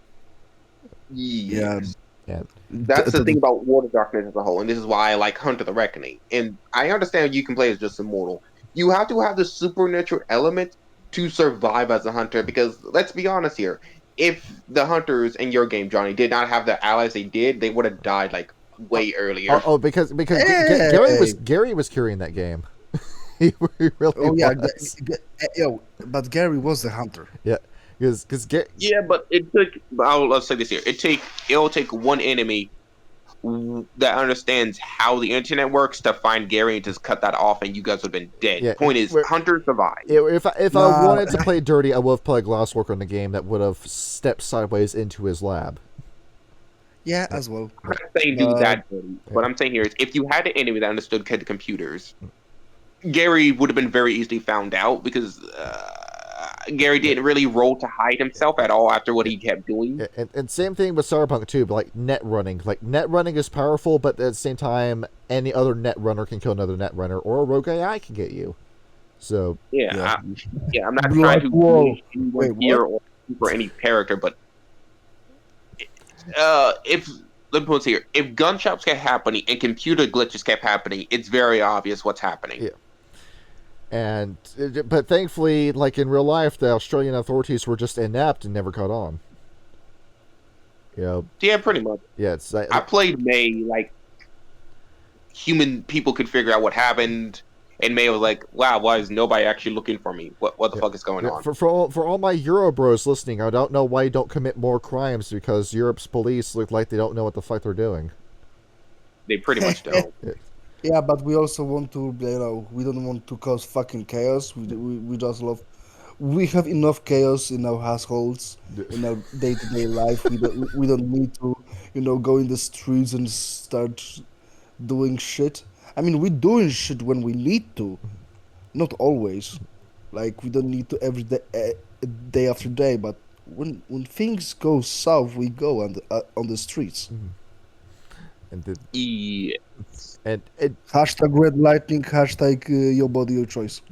Yeah. Yeah. that's the thing about Water Darkness as a whole, and this is why I like Hunter the Reckoning. And I understand you can play as just immortal. You have to have the supernatural element to survive as a hunter, because let's be honest here, if the hunters in your game, Johnny, did not have the allies they did, they would have died like way earlier. Because Hey! Gary was carrying that game. he really Oh yeah, was. but Gary was the hunter. Yeah, because Yeah, but it took. Let's say this here. It'll take one enemy that understands how the internet works to find Gary and just cut that off, and you guys would have been dead. Yeah, Point is, Hunter survived. if I Nah. wanted to play dirty, I would have played Glassworker in the game that would have stepped sideways into his lab. Yeah, as well. I'm not saying do that dirty. What I'm saying here is, if you had an enemy that understood computers, Gary would have been very easily found out, because Gary didn't really roll to hide himself at all after what he kept doing. And same thing with Cyberpunk too, but like net running. Like net running is powerful, but at the same time, any other net runner can kill another net runner, or a rogue AI can get you. So Yeah, I'm not Whoa. trying to Wait, anyone what? here or for any character, but if let me put this here, if gunshots kept happening and computer glitches kept happening, it's very obvious what's happening. Yeah. But thankfully, like in real life, the Australian authorities were just inept and never caught on. You know, Yeah, pretty much. yeah, it's I played May like human people could figure out what happened, and May was like, "Wow, why is nobody actually looking for me? What the fuck is going on?" for all my Euro bros listening, I don't know why you don't commit more crimes, because Europe's police look like they don't know what the fuck they're doing. They pretty much don't. Yeah, but we also want to, we don't want to cause fucking chaos. We just love. We have enough chaos in our households, in our day-to-day life. We don't need to, go in the streets and start doing shit. I mean, we're doing shit when we need to, not always. Like, we don't need to every day after day. But when things go south, we go on the streets. And the, Yeah. and Hashtag red lightning. Hashtag your body, your choice.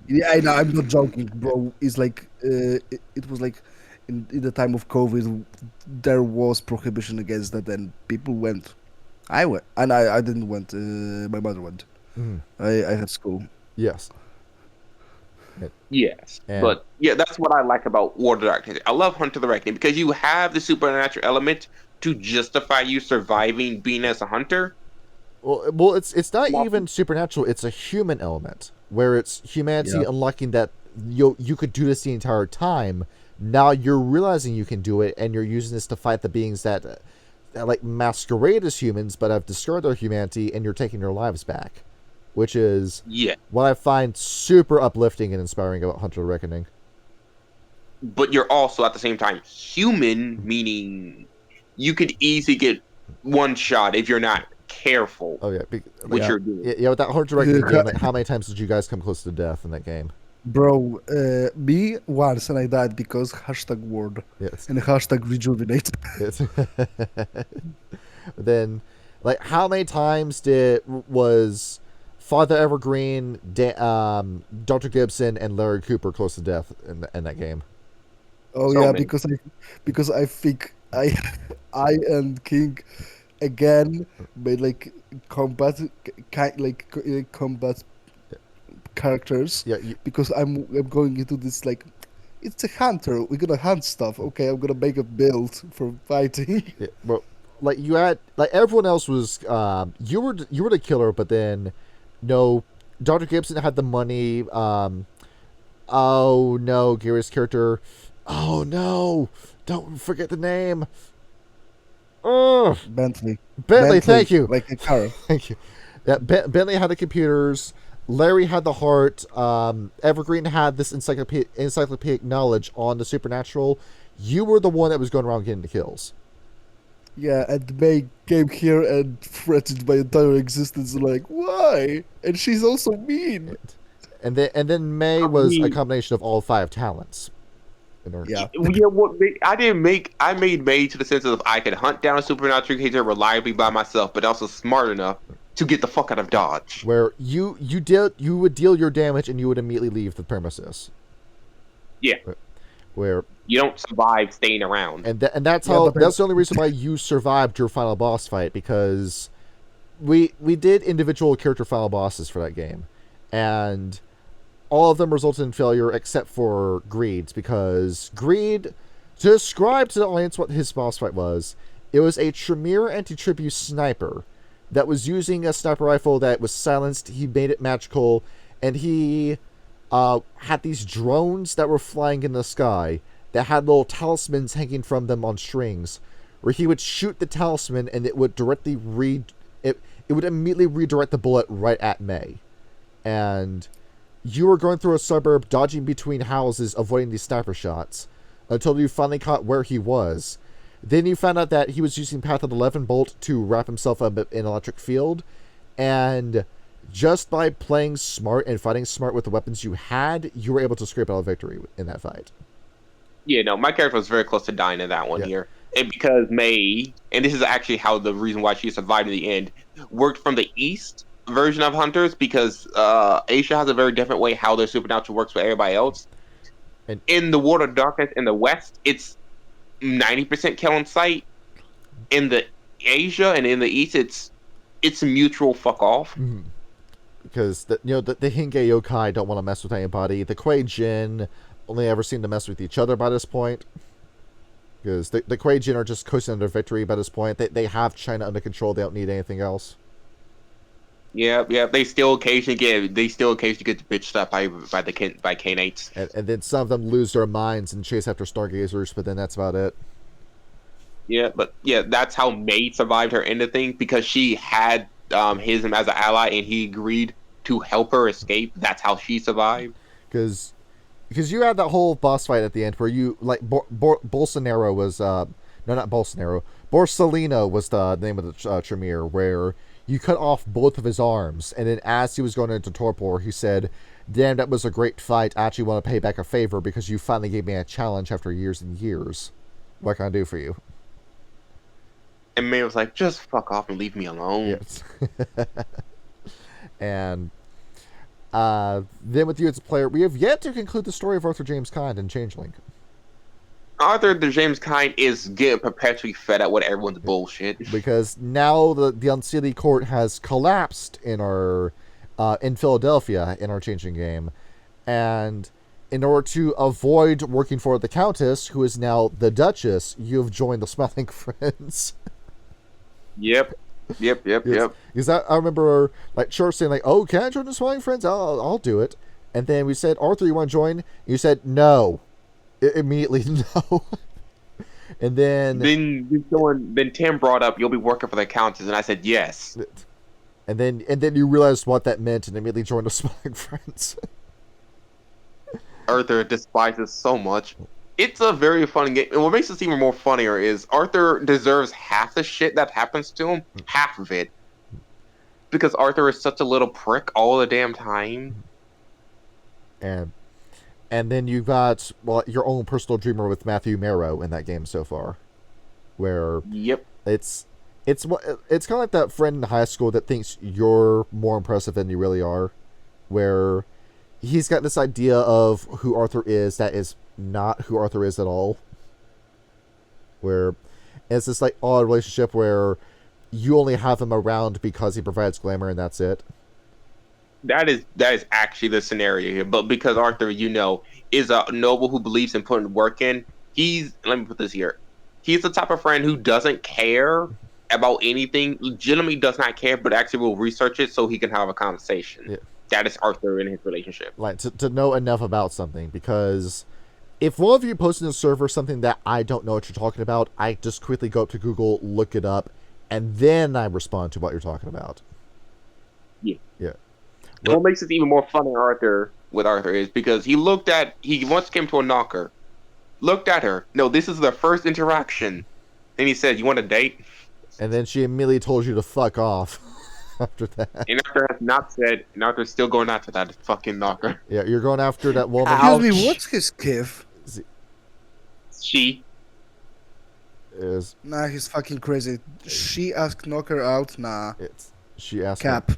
Yeah, I know. I'm not joking, bro. It's like it was like in the time of COVID, there was prohibition against that, and people went. I went, and I didn't went. My mother went. Mhm. I had school. Yes. Yes, And- but yeah, that's what I like about Water Darkness. I love Hunter the Reckoning because you have the supernatural element to justify you surviving being as a hunter, Well, it's not even supernatural. It's a human element where it's humanity Yeah. unlocking that you could do this the entire time. Now you're realizing you can do it, and you're using this to fight the beings that like masquerade as humans, but have discarded their humanity, and you're taking their lives back, which is Yeah, what I find super uplifting and inspiring about Hunter Reckoning. but you're also at the same time human, meaning you could easily get one shot if you're not careful Oh yeah, what Yeah. you're doing. yeah. With that Hunter Reckoning Yeah. game, like, how many times did you guys come close to death in that game? Bro, me once and I died because hashtag word Yes. and hashtag rejuvenate. It's then, like, how many times was Father Evergreen, Dr. Gibson, and Larry Cooper close to death in that game? Oh So yeah, many. because I think I I and King again made like combat combat characters Yeah, because I'm going into this like it's a hunter. We're gonna hunt stuff. Okay, I'm gonna make a build for fighting. yeah, well, like you had, like everyone else was, you were the killer, but then, no, Dr. Gibson had the money. Oh no, Gary's character. Oh no, don't forget the name. Oh, Bentley, thank you. Like a car. Thank you. Yeah, Bentley had the computers. Larry had the heart. Evergreen had this encyclopedic knowledge on the supernatural. You were the one that was going around getting the kills. Yeah, and May came here and threatened my entire existence. Like, why? And she's also mean. And then May was a combination of all 5 talents. Yeah. Yeah, I made May to the sense of I could hunt down a supernatural creature reliably by myself, but also smart enough to get the fuck out of Dodge. Where you would deal your damage and you would immediately leave the premises. Yeah. Where You don't survive staying around. and that's Yeah, how but that's the only reason why you survived your final boss fight, because we did individual character final bosses for that game, and all of them resulted in failure except for Greed's, because Greed, to describe to the audience what his boss fight was, it was a Tremere anti-tribute sniper that was using a sniper rifle that was silenced. He made it magical, and he had these drones that were flying in the sky that had little talismans hanging from them on strings, where he would shoot the talisman and it would directly it would immediately redirect the bullet right at May. And you were going through a suburb, dodging between houses, avoiding these sniper shots, until you finally caught where he was. Then you found out that he was using Path of the 11 Bolt to wrap himself up in an electric field, and just by playing smart and fighting smart with the weapons you had, you were able to scrape out a victory in that fight. Yeah, no, my character was very close to dying in that one Yeah. here. And because May, and this is actually how the reason why she survived in the end, worked from the east version of Hunters, because Asia has a very different way how their supernatural works with everybody else. And- in the World of Darkness in the west, it's 90% kill on sight. In the Asia and in the east, it's mutual fuck off. Mm-hmm. Because the Hinge yokai don't want to mess with anybody. The Kuei Jin only ever seem to mess with each other by this point. Because the Kuei Jin are just coasting under victory by this point. They have China under control. They don't need anything else. Yeah. They still occasionally get the bitch slapped by Kanates. And then some of them lose their minds and chase after stargazers, but then that's about it. Yeah, but yeah, that's how May survived her end of thing, because she had him as an ally and he agreed to help her escape. That's how she survived. Because you had that whole boss fight at the end where you, like, Bolsonaro was, no, not Bolsonaro, Borsalino was the name of the Tremere, where you cut off both of his arms, and then as he was going into torpor, he said, "Damn, that was a great fight. I actually want to pay back a favor because you finally gave me a challenge after years and years. What can I do for you?" And May was like, just fuck off and leave me alone. Yes. And then with you as a player, we have yet to conclude the story of Arthur James Kind and Changeling. Arthur the James Kind is getting perpetually fed up with everyone's bullshit. Because now the Unseelie Court has collapsed in our in Philadelphia in our Changeling game, and in order to avoid working for the Countess, who is now the Duchess, you have joined the Smiling Friends. Yep. Yep. Because I remember like Church saying like, "Oh, can I join the Swelling Friends? I'll do it." And then we said, "Arthur, you want to join?" You said no, immediately no. And then Then Tim brought up, "You'll be working for the Countess," and I said yes. and then you realized what that meant, and immediately joined the Swelling Friends. Arthur despises so much. It's a very fun game. And what makes this even more funnier is Arthur deserves half the shit that happens to him, half of it, because Arthur is such a little prick all the damn time. And then you got your own personal dreamer with Matthew Marrow in that game so far, where Yep. it's kind of like that friend in high school that thinks you're more impressive than you really are, where he's got this idea of who Arthur is that is not who Arthur is at all, where it's this like odd relationship where you only have him around because he provides glamour and that's it. That is actually the scenario here. But because Arthur, is a noble who believes in putting work in, let me put this here. He's the type of friend who doesn't care about anything, legitimately does not care, but actually will research it so he can have a conversation. Yeah. That is Arthur in his relationship. Like to know enough about something, because if one of you posts in a server something that I don't know what you're talking about, I just quickly go up to Google, look it up, and then I respond to what you're talking about. Yeah. Yeah. What makes it even more funny with Arthur is because he once came to a knocker, looked at her. No, this is their first interaction. Then he said, "You want a date?" And then she immediately told you to fuck off after that. And Arthur has not said, and Arthur's still going after that fucking knocker. Yeah, you're going after that woman. Excuse me, what's his kiff? She. Is Nah, he's fucking crazy. She asked Knocker out. Nah, she asked Cap. me.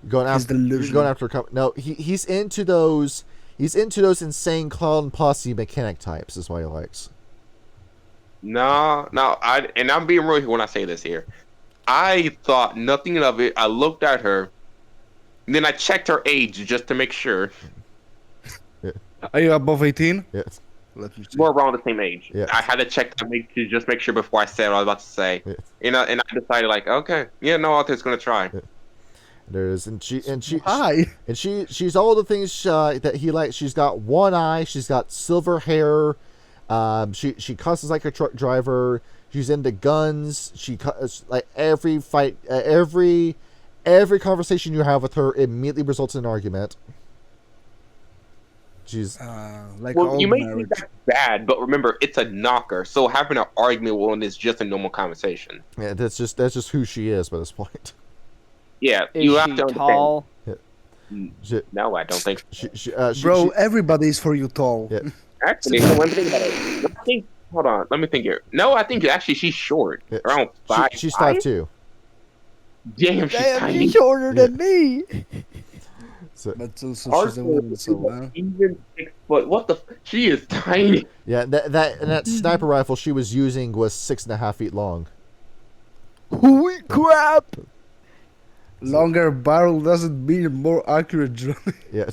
Going He's after delusional. going after no, he's into those insane clown posse mechanic types is what he likes. No, I'm being real here when I say this here. I thought nothing of it. I looked at her, and then I checked her age just to make sure. Are you above 18? Yes. Let me see. We're around the same age. Yes. I had to check to make sure before I said what I was about to say. Yes. And I decided like, okay, yeah, no, Arthur's gonna try. Yes. There's she's all the things that he likes. She's got one eye. She's got silver hair. She cusses like a truck driver. She's into guns. She like every fight, every conversation you have with her immediately results in an argument. She's like well, all you may marriage. think that's bad, but remember, it's a knocker. So having an argument with one is just a normal conversation. yeah, that's just who she is by this point. Yeah, Is you have she to understand. tall? No, I don't think. Bro, everybody's for you tall. Yeah. Actually, so let me think about it. Hold on, let me think here. No, I think actually she's short, Yeah. around 5. She's 5'2". Damn, she's Damn, tiny. she's shorter than me. So But also she's Arthur a woman, is so even 6 foot. What the? She is tiny. yeah, that sniper rifle she was using was 6.5 feet long. Holy crap! longer barrel doesn't mean more accurate drawing. Yeah.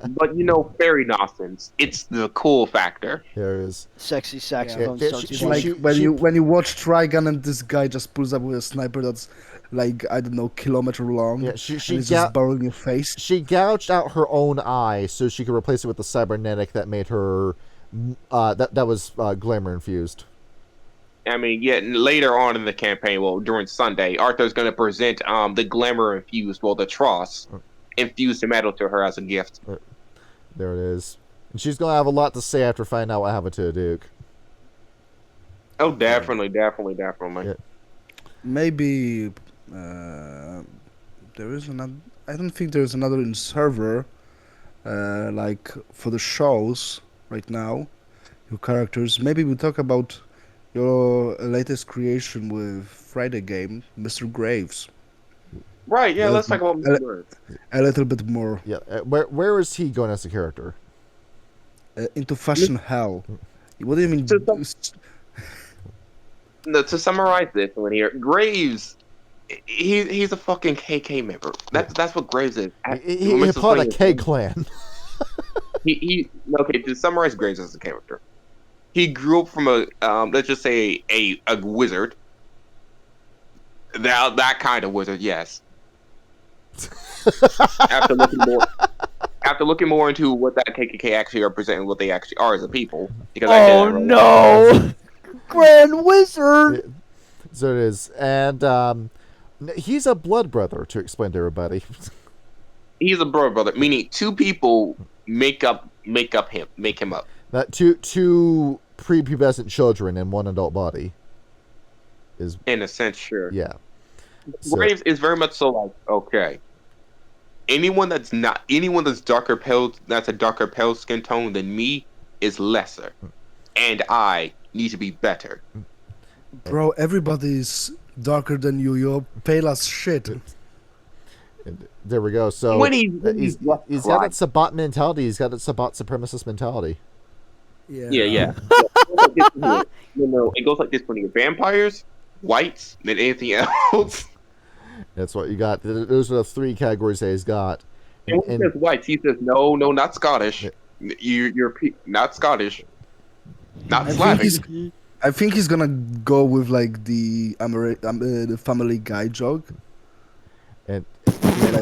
But fairy nonsense. It's the cool factor. There is. Sexy saxophone Yeah, starts she- It's playing. like when you watch Trigun and this guy just pulls up with a sniper that's like, I don't know, kilometer long. Yeah, and it's just barreling your face. She gouged out her own eye so she could replace it with the cybernetic that made her that was glamour infused. I mean, yeah, later on in the campaign, well, during Sunday, Arthur's going to present the glamour infused, the Tross infused metal to her as a gift. There it is. And she's gonna have a lot to say after finding out what happened to the Duke. Oh, definitely. Yeah. Maybe there is another. I don't think there's another in server, like for the shows right now. Your characters. Maybe we talk about your latest creation with Friday game, Mr. Graves. Right, yeah, Yeah, let's talk about Mr. A little bit more Yeah. Where is he going as a character? into fashion hell. What do you mean? No, to summarize this one here, Graves, he's a fucking KK member. That's what Graves is. He's part of the K clan. Okay, to summarize Graves as a character, he grew up from a let's just say a wizard, That kind of wizard, yes. After looking more into what that KKK actually represent and what they actually are as a people, because I did Oh that right. no! Grand Wizard! So it is, and he's a blood brother. To explain to everybody, He's a brother, meaning two people make him up. that two prepubescent children in one adult body is In a sense, sure. yeah. So, Graves is very much so like, okay, anyone that's a darker pale skin tone than me is lesser, and I need to be better. Bro, everybody's darker than you. You're pale as shit. and there we go. So When he's got that Sabat mentality. He's got that Sabat supremacist mentality. Yeah. It goes like this when you're vampires, whites, than anything else. That's what you got. Those are the three categories that he's got. And when he says whites, he says no, not Scottish. You're not Scottish, not Slavic. I think he's gonna go with like the Family Guy joke. And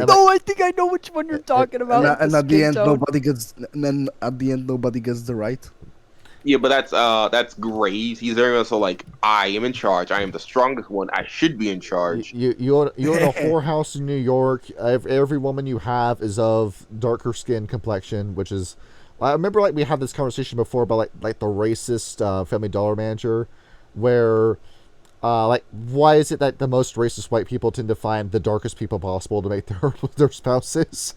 No, I think I know which one you're talking about. And the at the skin end, tone. nobody gets. And then at the end, nobody gets the right. Yeah, but that's Graves. He's very much so like, I am in charge. I am the strongest one. I should be in charge. you own a whorehouse in New York. Every woman you have is of darker skin complexion, which is. I remember like we had this conversation before about like the racist Family Dollar manager, where like why is it that the most racist white people tend to find the darkest people possible to make their spouses?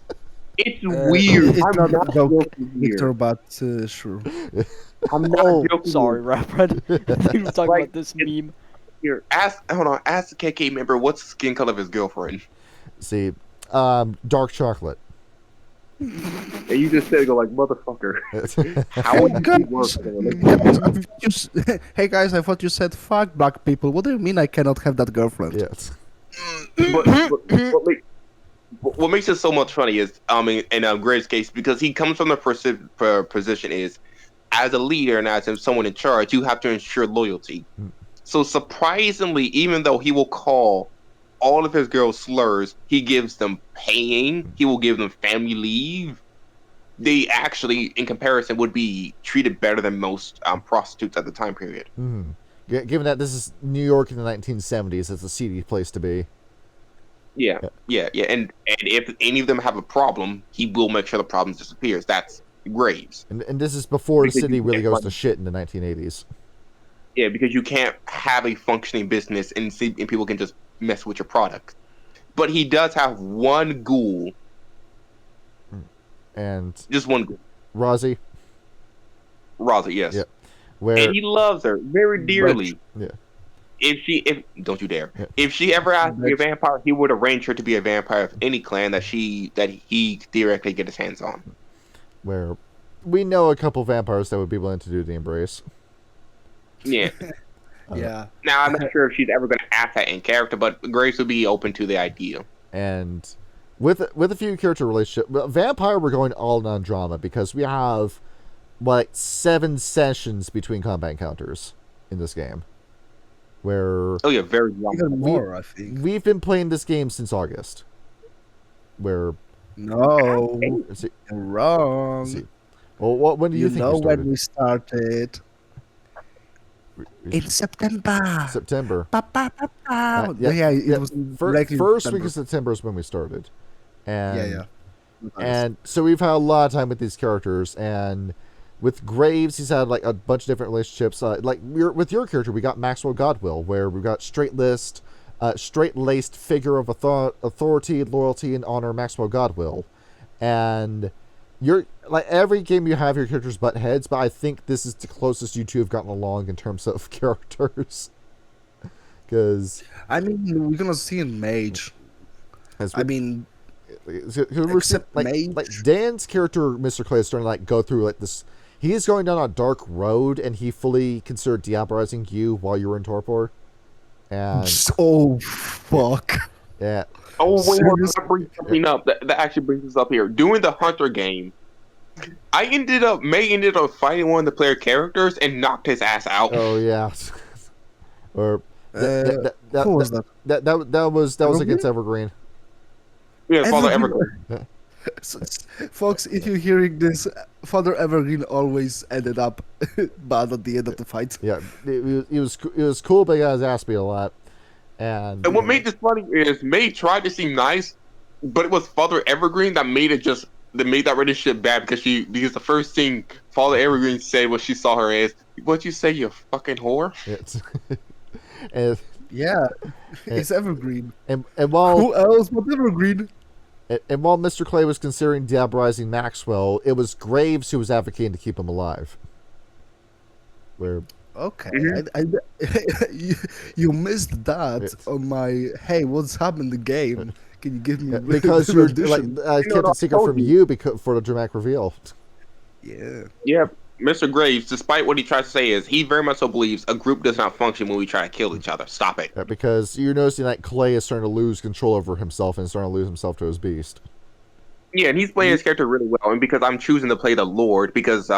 It's weird. It's I'm not a not joke, joking Victor, here. but sure. I'm not Oh, joking sorry, here. Rapid. I think we were talking Like, about this meme. Here, ask the KK member what's the skin color of his girlfriend. See, dark chocolate. And you just said, go like, motherfucker. How Hey would you work? Hey guys, I thought you said fuck black people. What do you mean I cannot have that girlfriend? Yes. But what makes it so much funny is, in Graves' case, because he comes from the position is, as a leader and as someone in charge, you have to ensure loyalty. So surprisingly, even though he will call all of his girls slurs, he gives them paying, he will give them family leave. They actually, in comparison, would be treated better than most prostitutes at the time period. Mm. Given that this is New York in the 1970s, it's a seedy place to be. Yeah. And if any of them have a problem, he will make sure the problem disappears. That's Graves. And this is before Because the city you really can't goes to shit in the 1980s. Yeah, because you can't have a functioning business and people can just mess with your product. But he does have one ghoul. And Just one ghoul. Rosie, Yes. Yeah. where And he loves her very dearly. yeah. If don't you dare. Yeah. If she ever asked to be a vampire, he would arrange her to be a vampire of any clan that he theoretically get his hands on. where we know a couple vampires that would be willing to do the embrace. Yeah. Yeah. Now I'm not sure if she's ever going to act that in character, but Grace would be open to the idea. And with a few character relationship, vampire we're going all in on drama because we have like 7 sessions between combat encounters in this game. Where Oh yeah, very young. Even more, I think. we've been playing this game since August. Where No, let's see, you're wrong. let's see. Well, when do you, think know we started? when we started? In September. September. Ba, ba, ba, ba. yeah, It was directly first September. week of September is when we started. And Yeah. And so we've had a lot of time with these characters, and with Graves, he's had like a bunch of different relationships. Like with your character, we got Maxwell Godwill, where we've got straight-laced figure of authority, loyalty, and honor, Maxwell Godwill. And you're like every game you have your characters butt heads, but I think this is the closest you two have gotten along in terms of characters. Because I mean, we're gonna see in Mage. I mean, except like Mage. Dan's character, Mr. Clay, is starting to like go through like this. He's going down a dark road, and he fully considered diabolizing you while you were in torpor. And Oh fuck! yeah, Oh wait, Serious? I bring something up that actually brings us up here. During the Hunter game, May ended up fighting one of the player characters and knocked his ass out. oh yeah, or Who was that? That was against Evergreen. Yeah, Father Evergreen. Evergreen. So, folks, if you're hearing this, Father Evergreen always ended up bad at the end of the fight. Yeah, it was cool, but he got his ass beat a lot. And And what made this funny is May tried to seem nice, but it was Father Evergreen that made that relationship bad because the first thing Father Evergreen said when she saw her is, "What'd you say, you fucking whore?" it's and, Yeah, it's Evergreen. and while Who else but Evergreen? And while Mr. Clay was considering diabolizing Maxwell, it was Graves who was advocating to keep him alive. Where Okay, Mhm. you missed that Yes. on my. Hey, what's happened in the game? Can you give me a because you were like rendition? I kept I it secret told from you. you because for the dramatic reveal. Yeah. Yeah, Mr. Graves, despite what he tries to say, is he very much so believes a group does not function when we try to kill each other. Stop it. Because you're noticing that Clay is starting to lose control over himself and starting to lose himself to his beast. Yeah, and he's playing his character really well, and because I'm choosing to play the Lord, because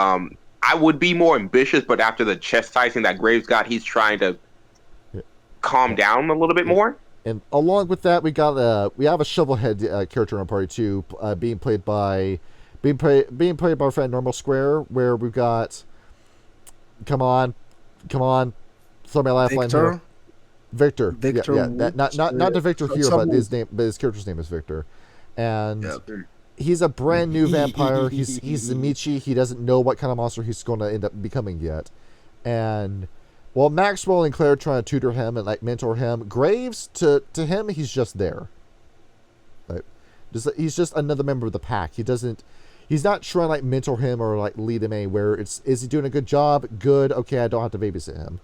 I would be more ambitious, but after the chastising that Graves got, he's trying to Yeah. calm down a little bit more. And along with that, we have a shovelhead character in our party too, being played by our friend Normal Square, where we've got come on, throw my lifeline here. Victor. Victor. Yeah, not the Victor here, someone- but his character's name is Victor, and Yeah. he's a brand new vampire. He's Zimichi. He doesn't know what kind of monster he's going to end up becoming yet, and while Maxwell and Claire are trying to tutor him and like mentor him, Graves to him he's just there. Like, he's just another member of the pack. He's not trying to like mentor him or like lead him anywhere. Is he doing a good job? Good. Okay, I don't have to babysit him.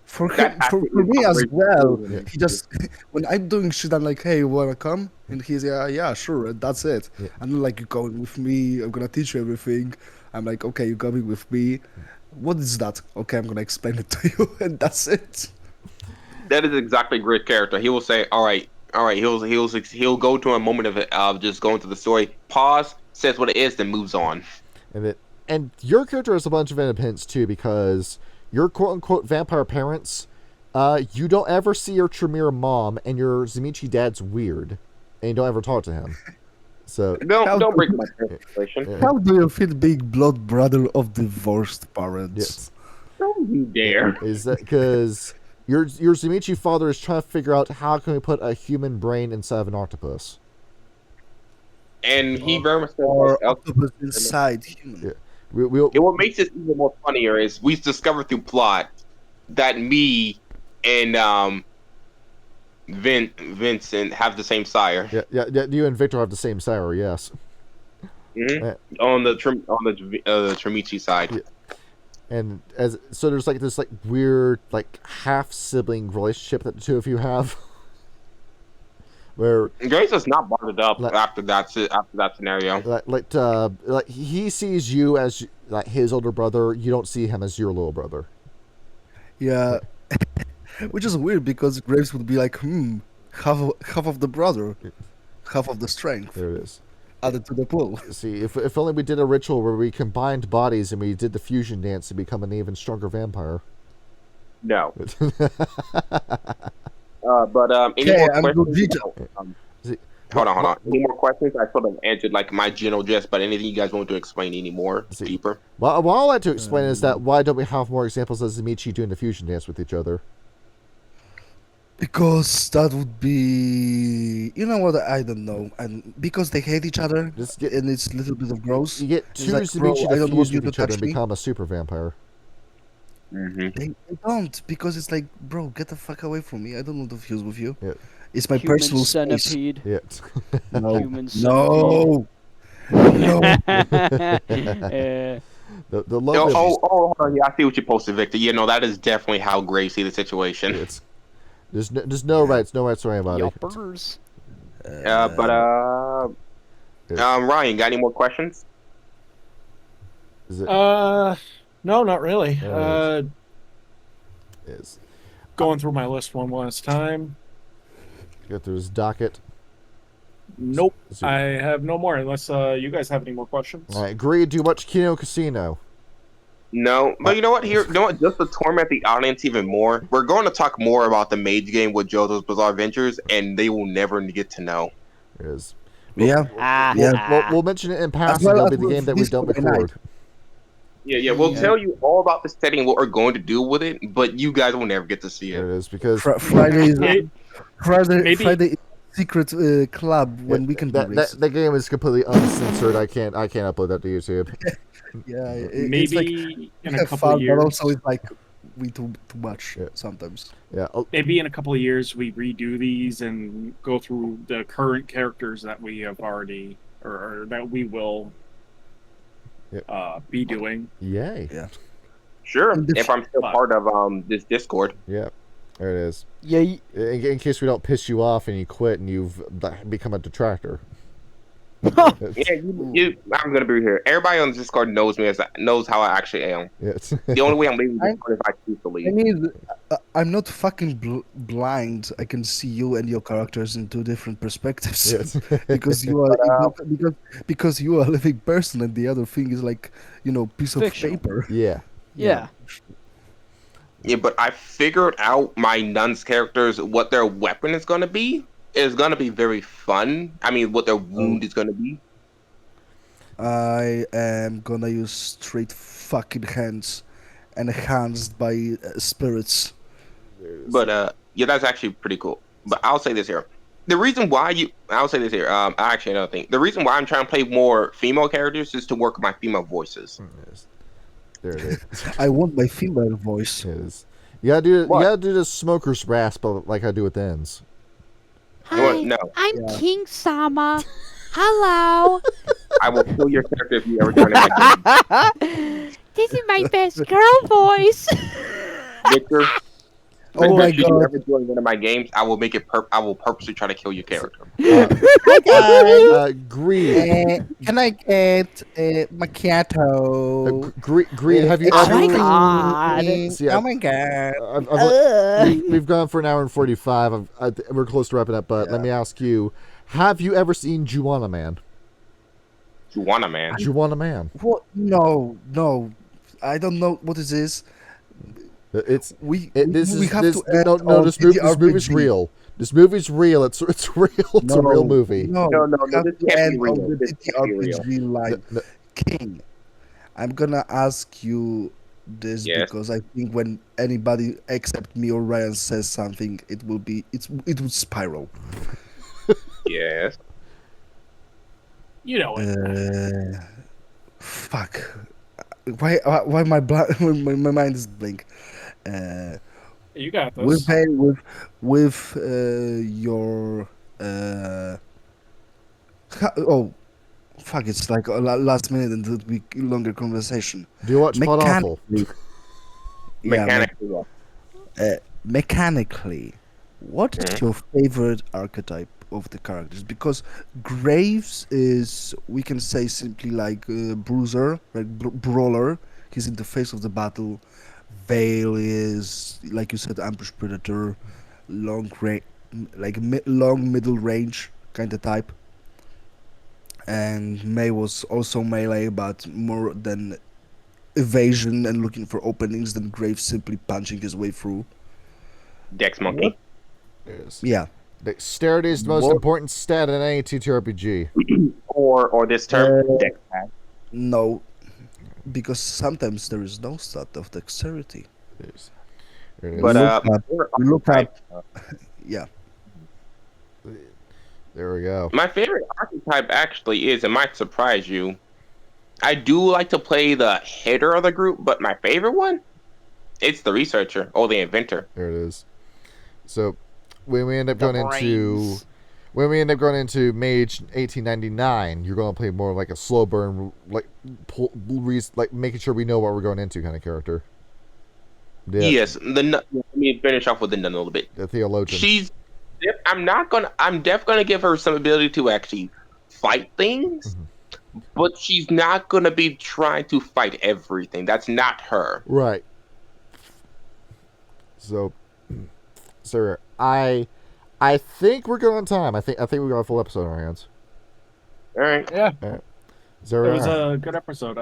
For him, That for actually me as is well. Yeah. He just when I'm doing shit, I'm like, "Hey, you wanna come?" And he's yeah, sure, and that's it. Yeah. I'm not like, "You're going with me. I'm gonna teach you everything." I'm like, "Okay, you're coming with me. What is that?" "Okay, I'm gonna explain it to you," and that's it. That is exactly Grid's character. He will say, "All right." He'll go to a moment of just going through the story, pause, says what it is, then moves on. And your character has a bunch of independence too, because your quote unquote vampire parents, you don't ever see your Tremere mom, and your Zimichi dad's weird, and you don't ever talk to him. So Don't break my translation. yeah. How do you feel being blood brother of divorced parents? Yes. Don't you dare. Is that because your Zimichi father is trying to figure out how can we put a human brain inside of an octopus? And he very much Or says, octopus inside human. Yeah. and what makes this even more funnier is we discovered through plot that me and Vincent have the same sire. Yeah. You and Victor have the same sire, yes. On the Tremichi side. Yeah. And so there's like this like weird like half sibling relationship that the two of you have, where Grace is not bothered up Like- after that scenario. like he sees you as like his older brother. You don't see him as your little brother. Yeah, which is weird because Graves would be like, half of the brother, half of the strength There it is. added to the pool. See, if only we did a ritual where we combined bodies and we did the fusion dance to become an even stronger vampire. No. Any Okay, more I'm questions? good, Vito. Hold on. Any more questions? I sort of answered like my general gist, but anything you guys want to explain any more See. deeper? Well, what I'd like to explain is that why don't we have more examples of Zimichi doing the fusion dance with each other? Because that would be, you know what? I don't know, and because they hate each other, Just get- and it's a little bit of gross. You get It's two like, bro, Zimichi I to don't want fuse you with to each other touch and me. become a super vampire. Mm-hmm. They don't, because it's like, bro, get the fuck away from me. I don't want to fuse with you. Yeah. It's my Human personal space. centipede. Yeah. No, Human no, no. The love Hold on. Yeah, I see what you posted, Victor. Yeah, no, that is definitely how Graves see the situation. it's there's no rights for anybody. Yuppers. Ryan, got any more questions? Is it No, not really. is Going through my list one last time. get through his docket. Nope. So- I have no more unless you guys have any more questions. All right, Greed, do you watch Kino Casino? No, but you know what? Here, you know what? Just to torment the audience even more, we're going to talk more about the Mage game with JoJo's Bizarre Adventures, and they will never get to know. It is. Yeah. Yeah. We'll mention it in As passing. well It'll as be the with game that we Disco don't by Night. record. Yeah, we'll Yeah. tell you all about the setting, what we're going to do with it, but you guys will never get to see It it. is because Friday is It- Friday. maybe- Friday is secret club when we can do this. that game is completely uncensored. I can't upload that to YouTube. Yeah, Maybe it's like in we a have couple fun, of years. but also it's like we too much Yeah. sometimes. Yeah. Maybe in a couple of years we redo these and go through the current characters that we have already or that we will be doing. Yay. Yeah. Sure, And the if I'm still But- part of this Discord. Yeah. There it is. Yeah, In case we don't piss you off and you quit and you've become a detractor. Yeah, I'm gonna be here. Everybody on Discord knows me knows how I actually am. Yes. The only way I'm leaving Discord is if I choose to I leave. mean, I'm not fucking blind. I can see you and your characters in two different perspectives. Yes. because you are because you are a living person, and the other thing is like piece of Fictional. paper. Yeah. yeah. Yeah, but I figured out my nun's characters, what their weapon is gonna be. It's gonna be very fun. I mean, what their wound is gonna be. I am gonna use straight fucking hands, enhanced by spirits. But yeah, that's actually pretty cool. But I'll say this here. I'll say this here. Actually, another thing. The reason why I'm trying to play more female characters is to work with my female voices. Yes. There it is. I want my female voice. It is. You gotta What? do the smoker's rasp like I do with ends. What? No, I'm Yeah. King Sama. Hello. I will kill your character if you ever turn in my game. This is my best girl voice. Victor. Oh my if you God. ever join one of my games, I will make it. I will purposely try to kill your character. Greed. Can I get macchiato? Greed. Have you Oh ever? my God. See, Oh my god. We've gone for an hour and 45. We're close to wrapping up, but let me ask you: have you ever seen Juana Man? Juana, man. Juana Man. What? No. I don't know what it is. It's We this we is have this to add no on this movie's DDRPG. real. This movie's real. It's real. It's a real movie. No, No, we have this to can't add be real. on the This can't be real. DDRPG line. No, King, I'm gonna ask you this Yes. because I think when anybody except me or Ryan says something, it will spiral. Yes. You know it. Fuck. Why my mind is blank. You got this. With your oh fuck, it's like a last minute and it'll be longer conversation. Do you watch Pod Awful? Mechanically, Mechanically. mechanically, what is your favorite archetype of the characters? Because Graves is, we can say simply like bruiser, like brawler. He's in the face of the battle. Vale is, like you said, ambush predator, long long middle range kind of type. And May was also melee, but more than evasion and looking for openings than Graves simply punching his way through. Dex Monkey. Yes. Yeah. Dexterity is the most What? important stat in any TTRPG. Or this term, Uh, Dex Pack. No, because sometimes there is no stat of dexterity. Yes. There it is. But look up- Yeah. There we go. my favorite archetype actually is, it might surprise you. I do like to play the hitter of the group, but my favorite one, it's the researcher or the inventor. There it is. So when we end up The going brains. into Mage 1899, you're going to play more like a slow burn, like like making sure we know what we're going into kind of character. Yeah, Yes, let me finish off with the nun a little bit. the theologian. I'm definitely gonna give her some ability to actually fight things, but she's not gonna be trying to fight everything. That's not her. Right. So, sir, I think we're good on time. I think we got a full episode on our hands. All right. Yeah. There It we was are. a good episode.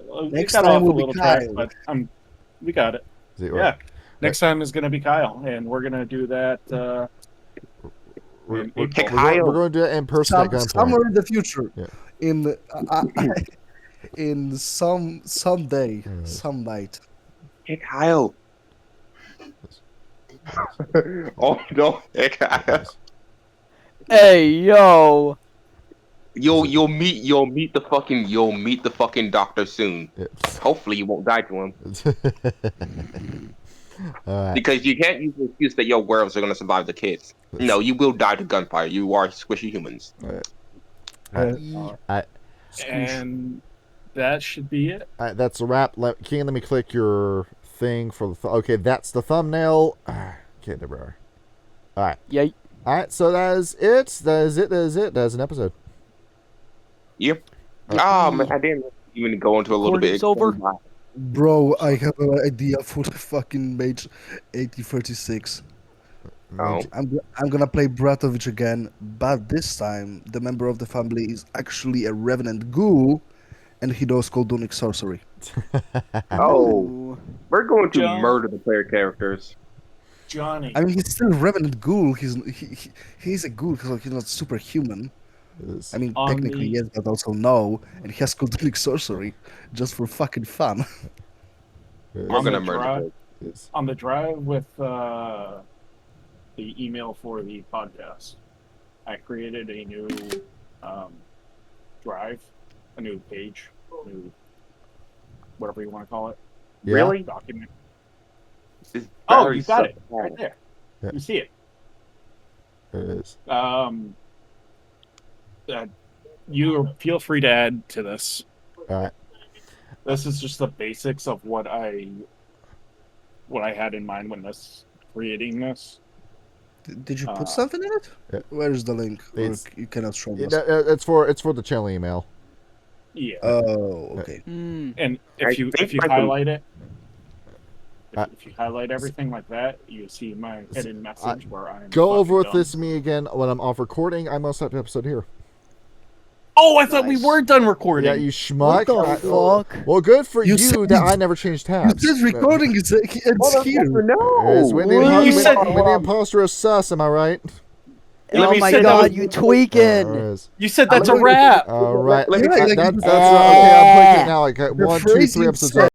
We Next got time off a will be little track, Kyle. but we got it. Is it Yeah. right? Next time is going to be Kyle, and we're going to do that We're, in we're, April. we're going to do it in person at gunpoint. Somewhere in the future, Yeah. in in someday, Yes. some night. Hey, Kyle. Oh no, hey, Kyle. Yes. Hey, yo. You'll meet the fucking doctor soon. Yeah. Hopefully you won't die to him. All right. Because you can't use the excuse that your werewolves are gonna survive the kids. No, you will die to gunfire. You are squishy humans. All right. And that should be it. All right, that's a wrap. King, let me click your thing for the. Okay, that's the thumbnail. Okay, there we are. All right. Yay. All right, so that is it. That is an episode. Yep. Oh man, I didn't even go into a little bit. Recording's over? Bro, I have an idea for the fucking mage 8036. Oh. I'm gonna play Bratovich again, but this time the member of the family is actually a revenant ghoul, and he knows Coldonic sorcery. Oh, Ooh. we're going to John. murder the player characters. Johnny. I mean, he's still a revenant ghoul. He's a ghoul, so he's not superhuman. I mean, On technically the- yes, but also no. And he has Coldonic sorcery, just for fucking fun. We're On the gonna murder. drive. them. On the drive with the email for the podcast, I created a new drive, a new page, new whatever you want to call it. Yeah. Really? Document. This Oh, battery's you got so it right there. Yeah. You see it. It is. You feel free to add to this. All right. This is just the basics of what I had in mind when creating this. Did you Uh, put something in it? yeah. Where's the link? Or It's- you cannot show us. It's for the channel email. Yeah. Oh, okay. Mm. And I if you think I can- highlight it, Uh, if you highlight everything like that, you see my hidden message where I'm Go fucking over with done. this to me again when I'm off recording. I must have the episode here. Oh, I thought we Nice. were done recording. Yeah, you schmuck. What the I- fuck? well, good for You you, said that you- I never changed You tabs. said recording is it's here. Is when the, What? impo- You when- said- when the imposter is sus, am I right? Let Oh me my say that god, was- you There tweaking! is. You said that's a Let me- wrap. All right. Let me- Yeah, That's like- okay. I'm putting it now. Like The 1, 2, phrase 3 you episodes. said